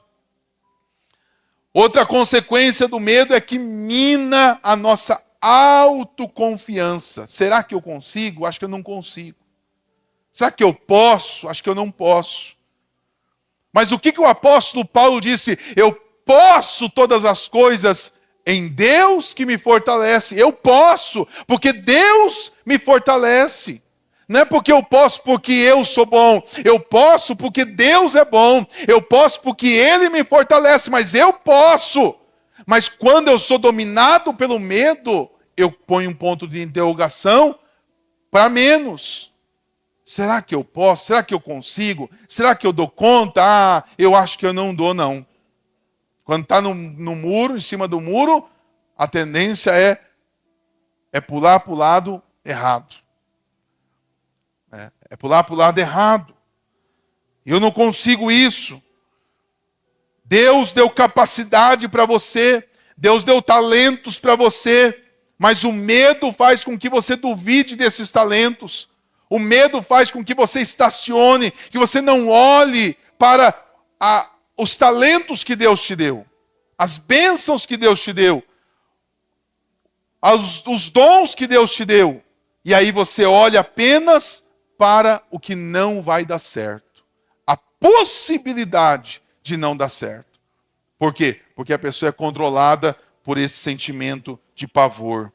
Outra consequência do medo é que mina a nossa autoconfiança. Será que eu consigo? Acho que eu não consigo. Será que eu posso? Acho que eu não posso. Mas o que o apóstolo Paulo disse? Eu posso todas as coisas em Deus que me fortalece. Eu posso, porque Deus me fortalece. Não é porque eu posso porque eu sou bom. Eu posso porque Deus é bom. Eu posso porque Ele me fortalece, mas eu posso. Mas quando eu sou dominado pelo medo, eu ponho um ponto de interrogação para menos. Será que eu posso? Será que eu consigo? Será que eu dou conta? Eu acho que eu não dou, não. Quando está no muro, em cima do muro, a tendência é pular para o lado errado. É pular para o lado errado. Eu não consigo isso. Deus deu capacidade para você. Deus deu talentos para você. Mas o medo faz com que você duvide desses talentos. O medo faz com que você estacione, que você não olhe para os talentos que Deus te deu, as bênçãos que Deus te deu, os dons que Deus te deu. E aí você olha apenas para o que não vai dar certo. A possibilidade de não dar certo. Por quê? Porque a pessoa é controlada por esse sentimento de pavor.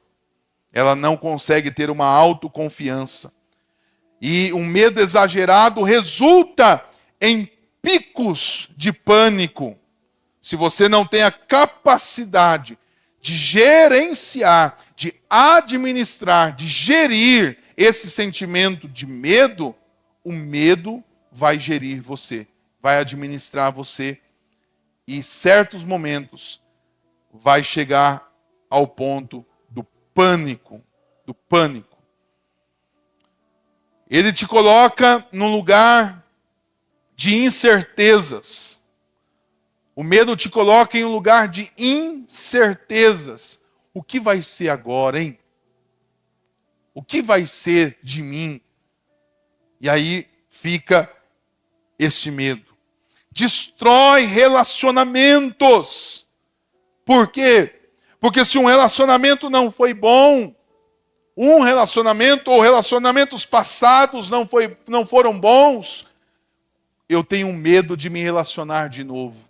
Ela não consegue ter uma autoconfiança. E um medo exagerado resulta em picos de pânico. Se você não tem a capacidade de gerenciar, de administrar, de gerir esse sentimento de medo, o medo vai gerir você, vai administrar você. E em certos momentos vai chegar ao ponto do pânico, do pânico. Ele te coloca num lugar de incertezas. O medo te coloca em um lugar de incertezas. O que vai ser agora, hein? O que vai ser de mim? E aí fica esse medo. Destrói relacionamentos. Por quê? Porque se um relacionamento não foi bom, um relacionamento ou relacionamentos passados não foram bons, eu tenho medo de me relacionar de novo.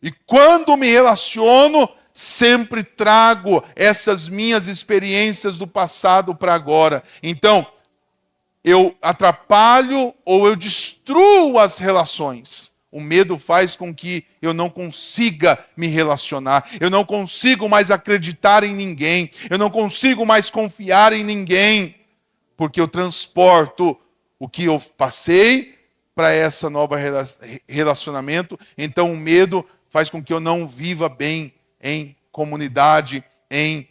E quando me relaciono, sempre trago essas minhas experiências do passado para agora. Então, eu atrapalho ou eu destruo as relações. O medo faz com que eu não consiga me relacionar. Eu não consigo mais acreditar em ninguém. Eu não consigo mais confiar em ninguém. Porque eu transporto o que eu passei para essa nova relacionamento. Então o medo faz com que eu não viva bem em comunidade, em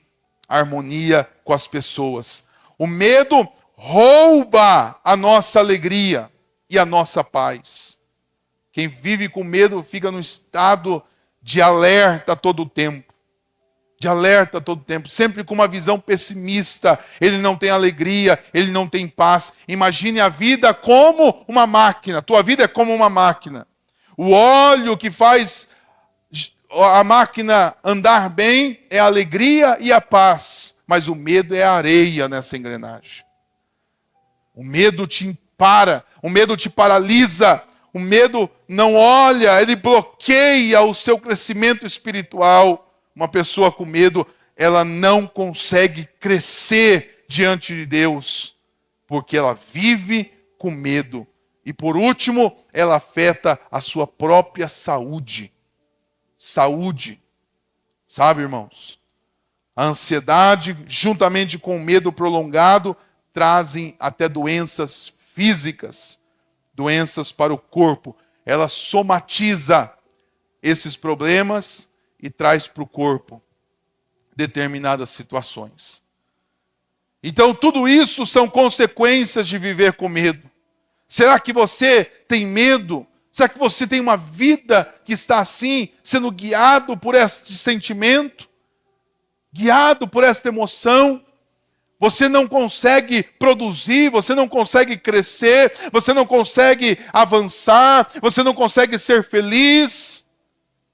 harmonia com as pessoas. O medo rouba a nossa alegria e a nossa paz. Quem vive com medo fica no estado de alerta todo o tempo. De alerta todo o tempo. Sempre com uma visão pessimista. Ele não tem alegria, ele não tem paz. Imagine a vida como uma máquina. Tua vida é como uma máquina. O óleo que faz a máquina andar bem é a alegria e a paz. Mas o medo é a areia nessa engrenagem. O medo te para, o medo te paralisa, o medo não olha, ele bloqueia o seu crescimento espiritual. Uma pessoa com medo, ela não consegue crescer diante de Deus, porque ela vive com medo. E por último, ela afeta a sua própria saúde. Saúde. Sabe, irmãos? A ansiedade, juntamente com o medo prolongado, trazem até doenças físicas, doenças para o corpo. Ela somatiza esses problemas e traz para o corpo determinadas situações. Então, tudo isso são consequências de viver com medo. Será que você tem medo? Será que você tem uma vida que está assim, sendo guiado por este sentimento? Guiado por esta emoção? Você não consegue produzir, você não consegue crescer, você não consegue avançar, você não consegue ser feliz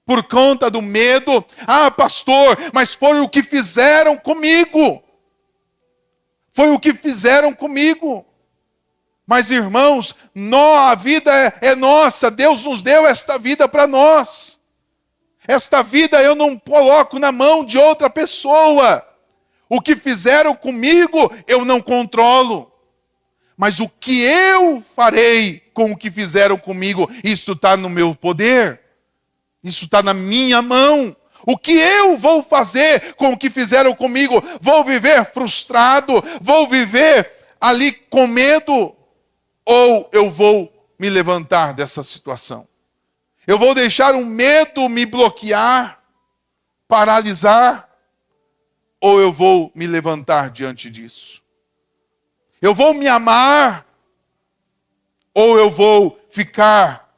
por conta do medo. Ah, pastor, mas foi o que fizeram comigo. Foi o que fizeram comigo. Mas, irmãos, a vida é nossa. Deus nos deu esta vida para nós. Esta vida eu não coloco na mão de outra pessoa. O que fizeram comigo, eu não controlo. Mas o que eu farei com o que fizeram comigo, isso está no meu poder. Isso está na minha mão. O que eu vou fazer com o que fizeram comigo? Vou viver frustrado? Vou viver ali com medo? Ou eu vou me levantar dessa situação? Eu vou deixar o medo me bloquear, paralisar? Ou eu vou me levantar diante disso? Eu vou me amar? Ou eu vou ficar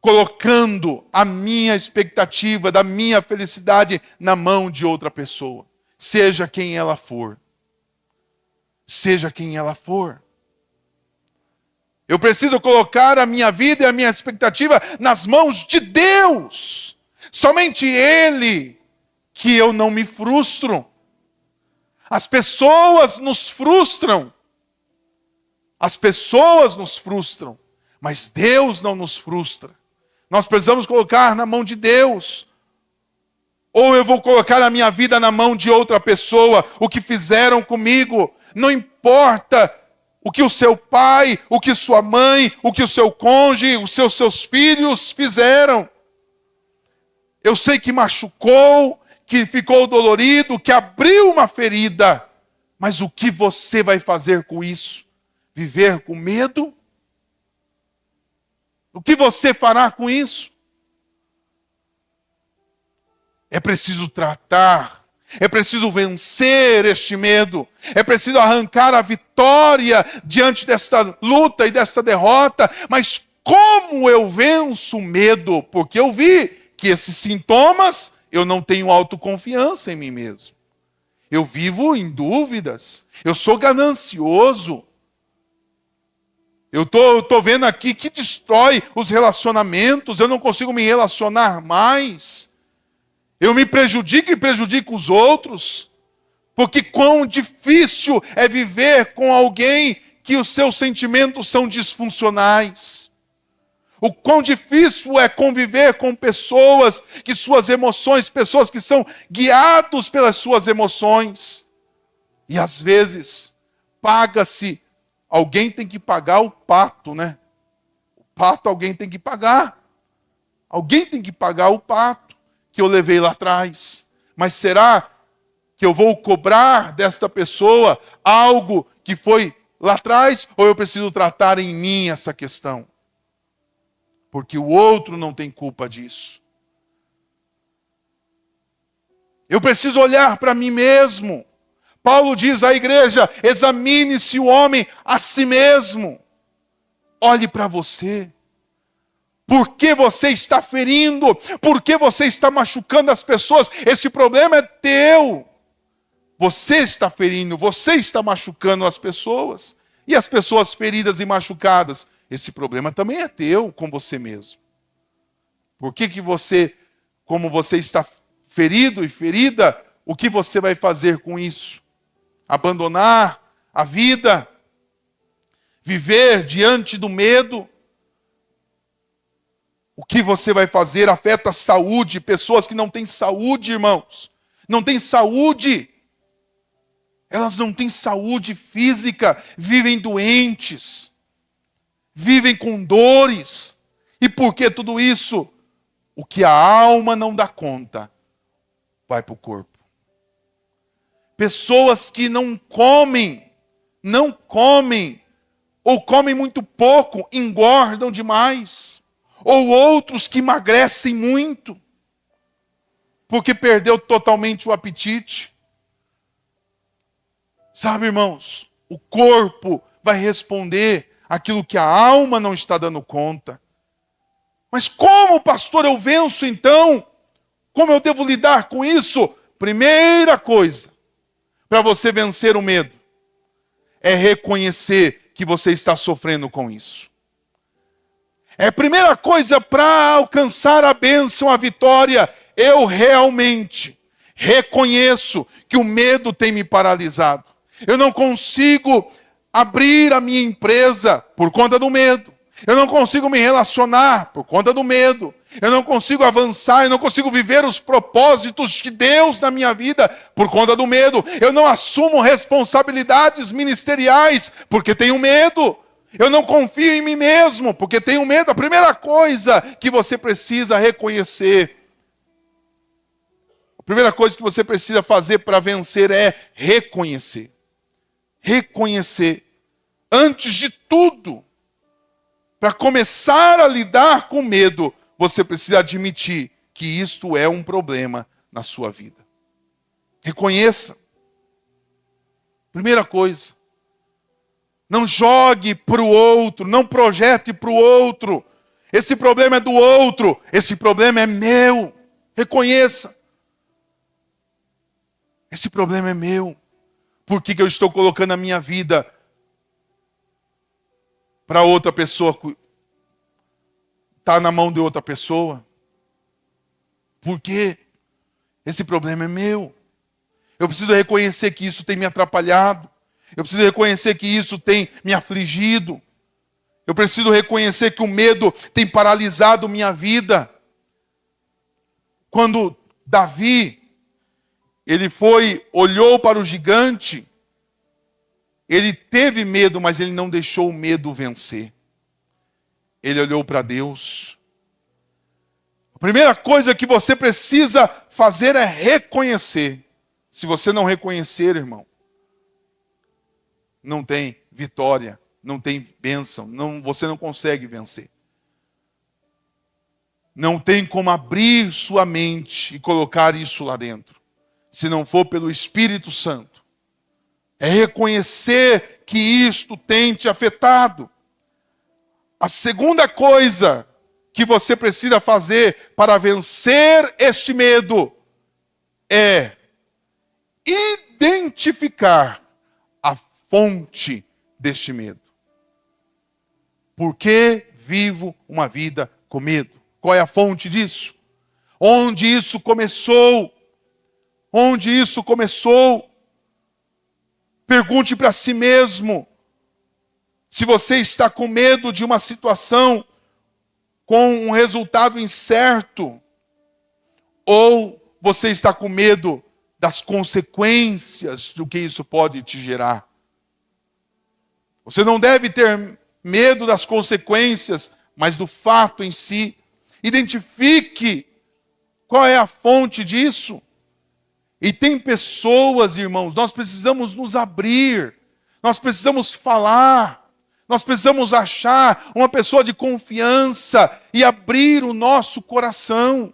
colocando a minha expectativa, da minha felicidade na mão de outra pessoa? Seja quem ela for. Seja quem ela for. Eu preciso colocar a minha vida e a minha expectativa nas mãos de Deus. Somente Ele, que eu não me frustro. As pessoas nos frustram. As pessoas nos frustram. Mas Deus não nos frustra. Nós precisamos colocar na mão de Deus. Ou eu vou colocar a minha vida na mão de outra pessoa. O que fizeram comigo. Não importa o que o seu pai, o que sua mãe, o que o seu cônjuge, os seus filhos fizeram. Eu sei que machucou, que ficou dolorido, que abriu uma ferida. Mas o que você vai fazer com isso? Viver com medo? O que você fará com isso? É preciso tratar, é preciso vencer este medo, é preciso arrancar a vitória diante desta luta e desta derrota. Mas como eu venço o medo? Porque eu vi que esses sintomas, eu não tenho autoconfiança em mim mesmo. Eu vivo em dúvidas, eu sou ganancioso. Eu estou vendo aqui que destrói os relacionamentos, eu não consigo me relacionar mais. Eu me prejudico e prejudico os outros. Porque quão difícil é viver com alguém que os seus sentimentos são disfuncionais. O quão difícil é conviver com pessoas que suas emoções, pessoas que são guiados pelas suas emoções. E às vezes, paga-se. Alguém tem que pagar o pato, né? O pato alguém tem que pagar. Alguém tem que pagar o pato que eu levei lá atrás. Mas será que eu vou cobrar desta pessoa algo que foi lá atrás? Ou eu preciso tratar em mim essa questão? Porque o outro não tem culpa disso. Eu preciso olhar para mim mesmo. Paulo diz à igreja: examine-se o homem a si mesmo. Olhe para você. Por que você está ferindo? Por que você está machucando as pessoas? Esse problema é teu. Você está ferindo, você está machucando as pessoas. E as pessoas feridas e machucadas? Esse problema também é teu com você mesmo. Por que você, como você está ferido e ferida, o que você vai fazer com isso? Abandonar a vida? viver diante do medo. O que você vai fazer afeta a saúde. Pessoas que não têm saúde, irmãos, não têm saúde. Elas não têm saúde física, vivem doentes, vivem com dores. E por que tudo isso? O que a alma não dá conta, vai para o corpo. Pessoas que não comem, ou comem muito pouco, engordam demais. Ou outros que emagrecem muito, porque perdeu totalmente o apetite. Sabe, irmãos, o corpo vai responder aquilo que a alma não está dando conta. Mas como, pastor, eu venço então? Como eu devo lidar com isso? Primeira coisa, para você vencer o medo, é reconhecer que você está sofrendo com isso. É a primeira coisa para alcançar a bênção, a vitória. Eu realmente reconheço que o medo tem me paralisado. Eu não consigo abrir a minha empresa por conta do medo. Eu não consigo me relacionar por conta do medo. Eu não consigo avançar, eu não consigo viver os propósitos de Deus na minha vida por conta do medo. Eu não assumo responsabilidades ministeriais porque tenho medo. Eu não confio em mim mesmo porque tenho medo. A primeira coisa que você precisa reconhecer, a primeira coisa que você precisa fazer para vencer é reconhecer. Reconhecer. Antes de tudo, para começar a lidar com medo, você precisa admitir que isto é um problema na sua vida. Reconheça. Primeira coisa. Não jogue para o outro, não projete para o outro. Esse problema é do outro, esse problema é meu. Reconheça. Esse problema é meu. Por que eu estou colocando a minha vida para outra pessoa? Está na mão de outra pessoa. Por quê? Esse problema é meu. Eu preciso reconhecer que isso tem me atrapalhado. Eu preciso reconhecer que isso tem me afligido. Eu preciso reconhecer que o medo tem paralisado minha vida. Quando Davi, olhou para o gigante, ele teve medo, mas ele não deixou o medo vencer. Ele olhou para Deus. A primeira coisa que você precisa fazer é reconhecer. Se você não reconhecer, irmão, não tem vitória, não tem bênção, você não consegue vencer. Não tem como abrir sua mente e colocar isso lá dentro, se não for pelo Espírito Santo. É reconhecer que isto tem te afetado. A segunda coisa que você precisa fazer para vencer este medo é identificar a fonte deste medo. Por que vivo uma vida com medo? Qual é a fonte disso? Onde isso começou? Onde isso começou? Pergunte para si mesmo. Se você está com medo de uma situação com um resultado incerto, ou você está com medo das consequências do que isso pode te gerar. Você não deve ter medo das consequências, mas do fato em si. Identifique qual é a fonte disso. E tem pessoas, irmãos, nós precisamos nos abrir, nós precisamos falar, nós precisamos achar uma pessoa de confiança e abrir o nosso coração.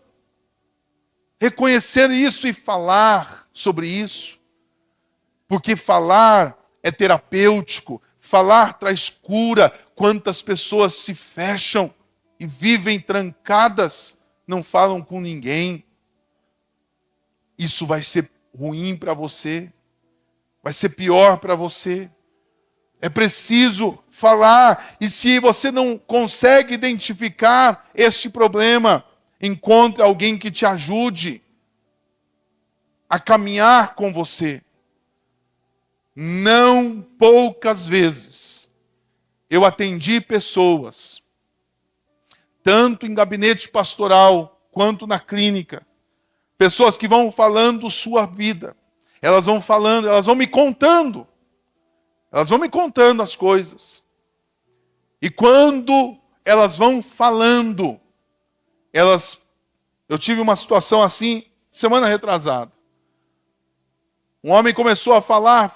Reconhecer isso e falar sobre isso. Porque falar é terapêutico, falar traz cura. Quantas pessoas se fecham e vivem trancadas, não falam com ninguém. Isso vai ser ruim para você, vai ser pior para você. É preciso falar, e se você não consegue identificar este problema, encontre alguém que te ajude a caminhar com você. Não poucas vezes eu atendi pessoas, tanto em gabinete pastoral quanto na clínica, pessoas que vão falando sua vida. Elas vão falando, elas vão me contando. Elas vão me contando as coisas. E quando elas vão falando, eu tive uma situação assim, semana retrasada. Um homem começou a falar,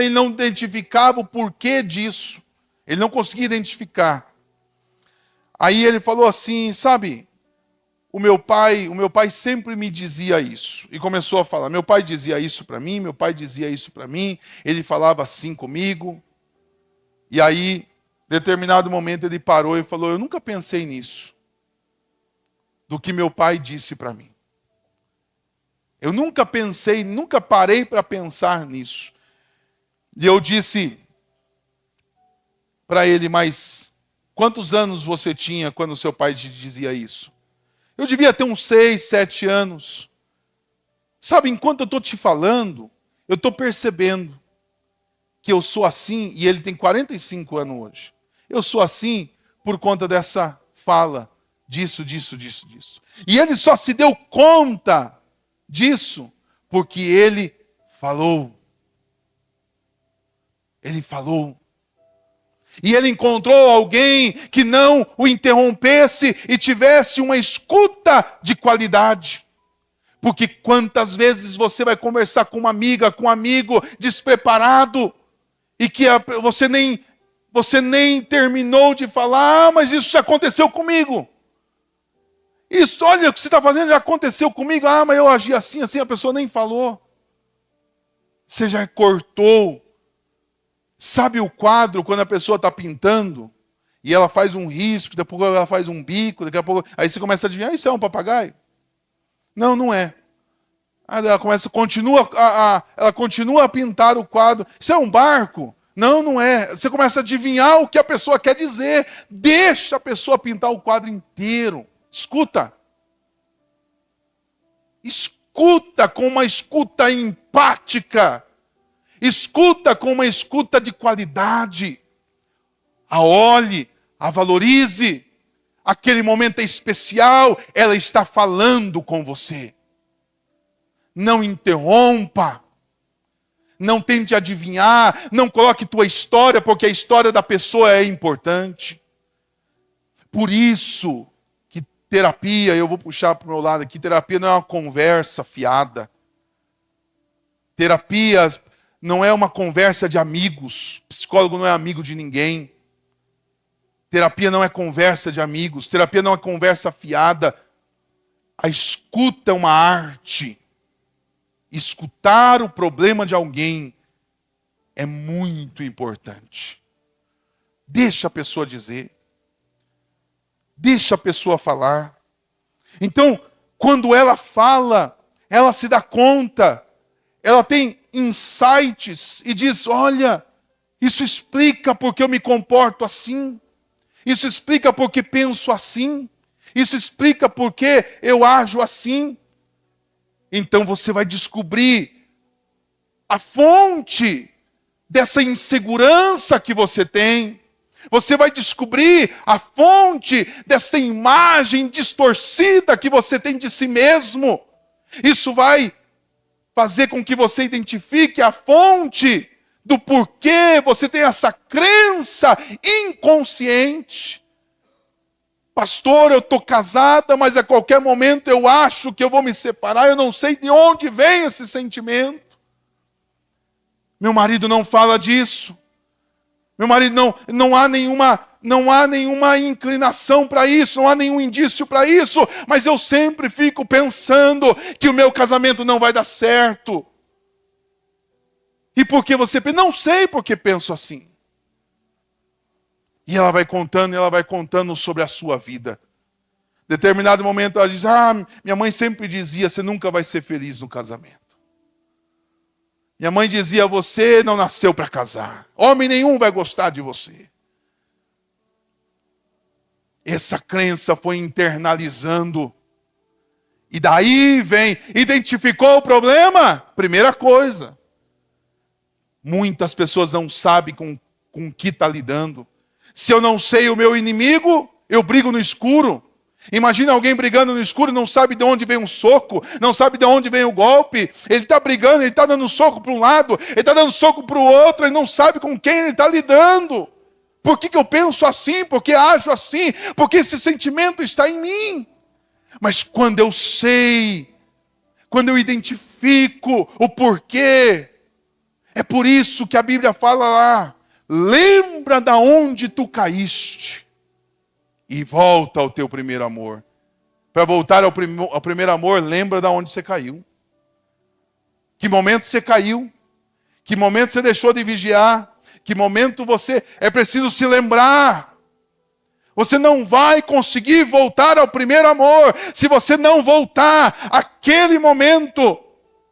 e não identificava o porquê disso. Ele não conseguia identificar. Aí ele falou assim, sabe, o meu pai sempre me dizia isso. E começou a falar, meu pai dizia isso para mim, ele falava assim comigo. E aí, em determinado momento, ele parou e falou, eu nunca pensei nisso, do que meu pai disse para mim. Eu nunca parei para pensar nisso. E eu disse para ele, mas quantos anos você tinha quando seu pai te dizia isso? Eu devia ter uns 6, 7 anos. Sabe, enquanto eu estou te falando, eu estou percebendo que eu sou assim, e ele tem 45 anos hoje. Eu sou assim por conta dessa fala, disso. E ele só se deu conta disso porque ele falou. Ele falou. E ele encontrou alguém que não o interrompesse e tivesse uma escuta de qualidade. Porque quantas vezes você vai conversar com uma amiga, com um amigo despreparado, e que você nem terminou de falar, mas isso já aconteceu comigo. Isso, olha, o que você está fazendo já aconteceu comigo. Mas eu agi assim, a pessoa nem falou. Você já cortou. Sabe o quadro, quando a pessoa está pintando, e ela faz um risco, depois ela faz um bico, daqui a pouco, aí você começa a adivinhar, isso é um papagaio? Não, não é. Aí ela continua a pintar o quadro. Isso é um barco? Não, não é. Você começa a adivinhar o que a pessoa quer dizer. Deixa a pessoa pintar o quadro inteiro. Escuta. Escuta com uma escuta empática. Escuta com uma escuta de qualidade. A olhe, a valorize. Aquele momento é especial, ela está falando com você. Não interrompa. Não tente adivinhar. Não coloque tua história, porque a história da pessoa é importante. Por isso que terapia, eu vou puxar para o meu lado aqui, terapia não é uma conversa fiada. Terapia não é uma conversa de amigos. Psicólogo não é amigo de ninguém. Terapia não é conversa de amigos. Terapia não é conversa fiada. A escuta é uma arte. Escutar o problema de alguém é muito importante. Deixa a pessoa dizer. Deixa a pessoa falar. Então, quando ela fala, ela se dá conta. Ela tem insights e diz, olha, isso explica porque eu me comporto assim. Isso explica porque penso assim. Isso explica porque eu ajo assim. Então você vai descobrir a fonte dessa insegurança que você tem. Você vai descobrir a fonte dessa imagem distorcida que você tem de si mesmo. Isso vai fazer com que você identifique a fonte do porquê você tem essa crença inconsciente. Pastor, eu estou casada, mas a qualquer momento eu acho que eu vou me separar. Eu não sei de onde vem esse sentimento. Meu marido não fala disso. Meu marido não há nenhuma inclinação para isso, não há nenhum indício para isso. Mas eu sempre fico pensando que o meu casamento não vai dar certo. E por que você pensa? Não sei porque penso assim. E ela vai contando sobre a sua vida. Determinado momento ela diz, minha mãe sempre dizia, você nunca vai ser feliz no casamento. Minha mãe dizia, você não nasceu para casar. Homem nenhum vai gostar de você. Essa crença foi internalizando. E daí vem, identificou o problema? Primeira coisa. Muitas pessoas não sabem com o que está lidando. Se eu não sei o meu inimigo, eu brigo no escuro. Imagina alguém brigando no escuro, não sabe de onde vem um soco, não sabe de onde vem o golpe. Ele está brigando, ele está dando soco para um lado, ele está dando soco para o outro, ele não sabe com quem ele está lidando. Por que eu penso assim? Por que ajo assim? Porque esse sentimento está em mim. Mas quando eu sei, quando eu identifico o porquê, é por isso que a Bíblia fala lá, lembra da onde tu caíste e volta ao teu primeiro amor. Para voltar ao primeiro amor, lembra da onde você caiu. Que momento você caiu? Que momento você deixou de vigiar? Que momento você... É preciso se lembrar. Você não vai conseguir voltar ao primeiro amor se você não voltar àquele momento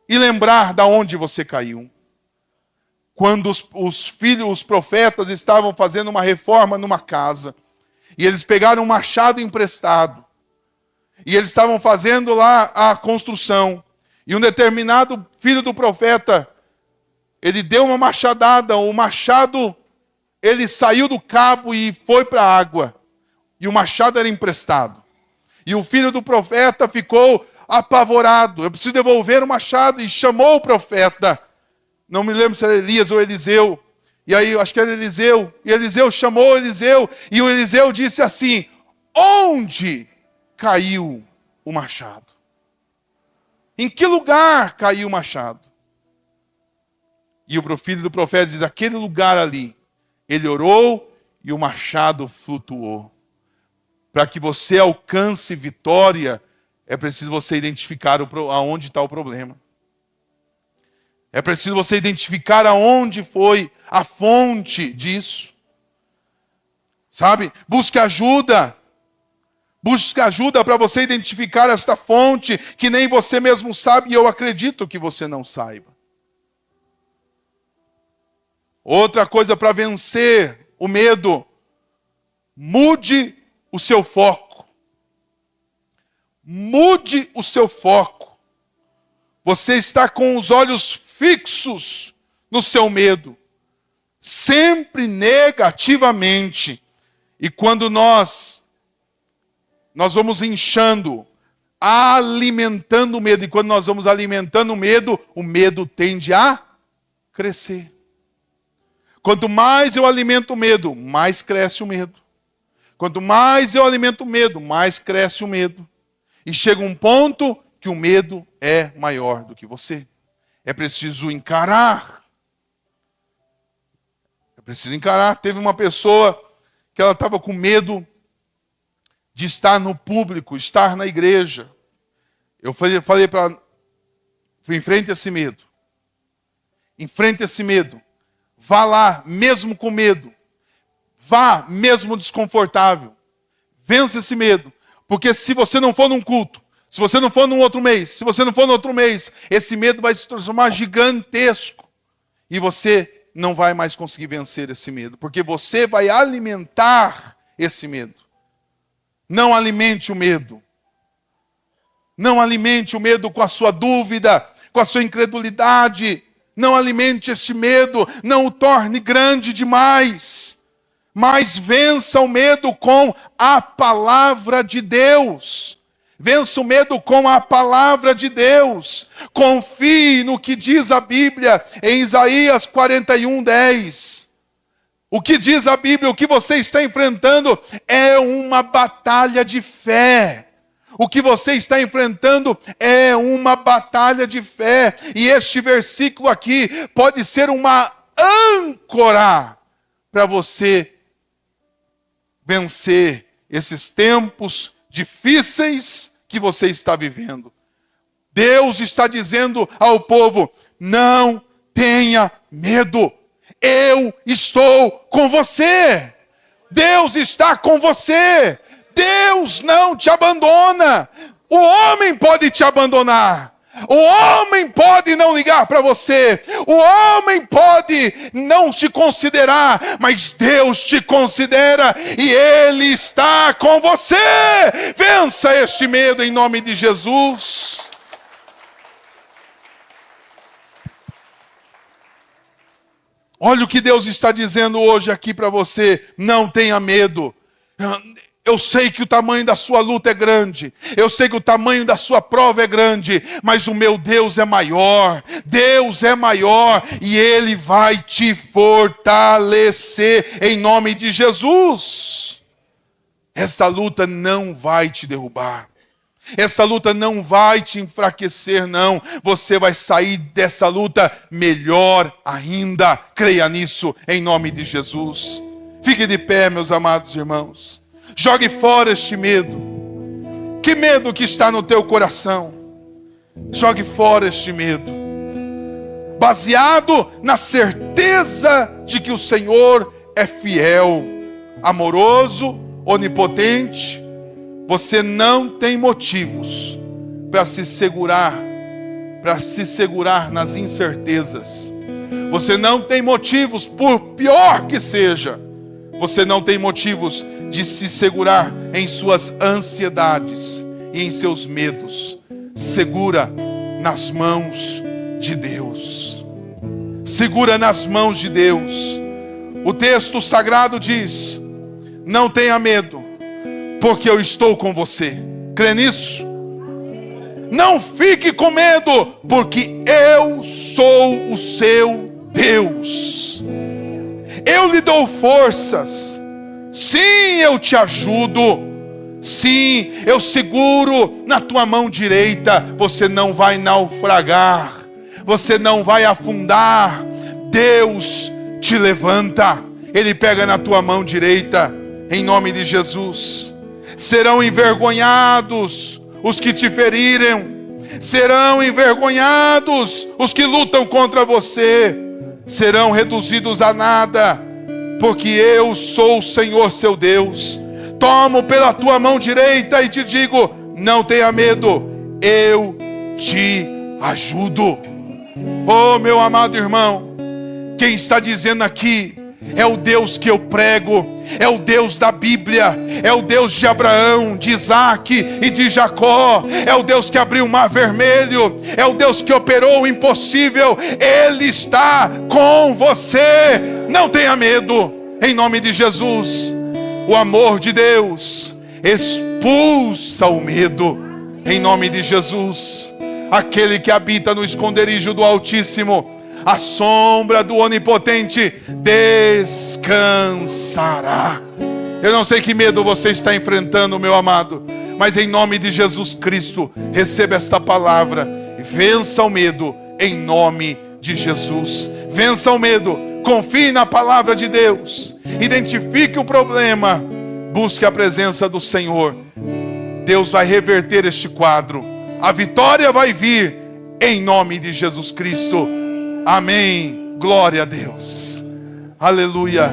e lembrar da onde você caiu. Quando os profetas estavam fazendo uma reforma numa casa, e eles pegaram um machado emprestado, e eles estavam fazendo lá a construção, e um determinado filho do profeta, ele deu uma machadada, o machado, ele saiu do cabo e foi para a água, e o machado era emprestado. E o filho do profeta ficou apavorado, eu preciso devolver o machado, e chamou o profeta, não me lembro se era Elias ou Eliseu, e aí eu acho que era Eliseu, e Eliseu chamou Eliseu, e o Eliseu disse assim, onde caiu o machado? Em que lugar caiu o machado? E o filho do profeta diz, aquele lugar ali, ele orou e o machado flutuou. Para que você alcance vitória, é preciso você identificar aonde está o problema. É preciso você identificar aonde foi a fonte disso. Sabe? Busque ajuda. Busque ajuda para você identificar esta fonte que nem você mesmo sabe e eu acredito que você não saiba. Outra coisa para vencer o medo. Mude o seu foco. Mude o seu foco. Você está com os olhos fixos no seu medo, sempre negativamente. E quando nós vamos inchando, alimentando o medo, e quando nós vamos alimentando o medo tende a crescer. Quanto mais eu alimento o medo, mais cresce o medo. Quanto mais eu alimento o medo, mais cresce o medo. E chega um ponto que o medo é maior do que você. É preciso encarar. É preciso encarar. Teve uma pessoa que ela estava com medo de estar no público, estar na igreja. Eu falei para ela, enfrente esse medo. Enfrente esse medo. Vá lá, mesmo com medo. Vá, mesmo desconfortável. Vença esse medo. Porque se você não for num culto, se você não for num outro mês, se você não for no outro mês, esse medo vai se transformar gigantesco. E você não vai mais conseguir vencer esse medo. Porque você vai alimentar esse medo. Não alimente o medo. Não alimente o medo com a sua dúvida, com a sua incredulidade. Não alimente esse medo. Não o torne grande demais. Mas vença o medo com a palavra de Deus. Vença o medo com a palavra de Deus. Confie no que diz a Bíblia em Isaías 41:10. O que diz a Bíblia, o que você está enfrentando é uma batalha de fé. O que você está enfrentando é uma batalha de fé. E este versículo aqui pode ser uma âncora para você vencer esses tempos difíceis que você está vivendo. Deus está dizendo ao povo, não tenha medo. Eu estou com você. Deus está com você. Deus não te abandona. O homem pode te abandonar. O homem pode não ligar para você. O homem pode não te considerar. Mas Deus te considera e Ele está com você. Vença este medo em nome de Jesus. Olha o que Deus está dizendo hoje aqui para você. Não tenha medo. Eu sei que o tamanho da sua luta é grande. Eu sei que o tamanho da sua prova é grande. Mas o meu Deus é maior. Deus é maior. E Ele vai te fortalecer em nome de Jesus. Essa luta não vai te derrubar. Essa luta não vai te enfraquecer, não. Você vai sair dessa luta melhor ainda. Creia nisso, em nome de Jesus. Fique de pé, meus amados irmãos. Jogue fora este medo. Que medo que está no teu coração? Jogue fora este medo. Baseado na certeza de que o Senhor é fiel, amoroso, onipotente. Você não tem motivos para se segurar nas incertezas. Você não tem motivos, por pior que seja, você não tem motivos de se segurar em suas ansiedades e em seus medos. Segura nas mãos de Deus. Segura nas mãos de Deus. O texto sagrado diz: não tenha medo, porque eu estou com você. Crê nisso? Não fique com medo, porque eu sou o seu Deus. Eu lhe dou forças. Sim, eu te ajudo. Sim, eu seguro na tua mão direita. Você não vai naufragar. Você não vai afundar. Deus te levanta. Ele pega na tua mão direita, em nome de Jesus. Serão envergonhados os que te ferirem. Serão envergonhados os que lutam contra você. Serão reduzidos a nada, porque eu sou o Senhor seu Deus. Tomo pela tua mão direita e te digo: não tenha medo, eu te ajudo. Oh, meu amado irmão, quem está dizendo aqui é o Deus que eu prego, é o Deus da Bíblia, é o Deus de Abraão, de Isaac e de Jacó, é o Deus que abriu o mar vermelho, é o Deus que operou o impossível. Ele está com você. Não tenha medo, em nome de Jesus. O amor de Deus expulsa o medo, em nome de Jesus. Aquele que habita no esconderijo do Altíssimo, a sombra do Onipotente descansará. Eu não sei que medo você está enfrentando, meu amado, mas em nome de Jesus Cristo, receba esta palavra e vença o medo em nome de Jesus. Vença o medo, confie na palavra de Deus, identifique o problema, busque a presença do Senhor. Deus vai reverter este quadro, a vitória vai vir em nome de Jesus Cristo. Amém. Glória a Deus. Aleluia.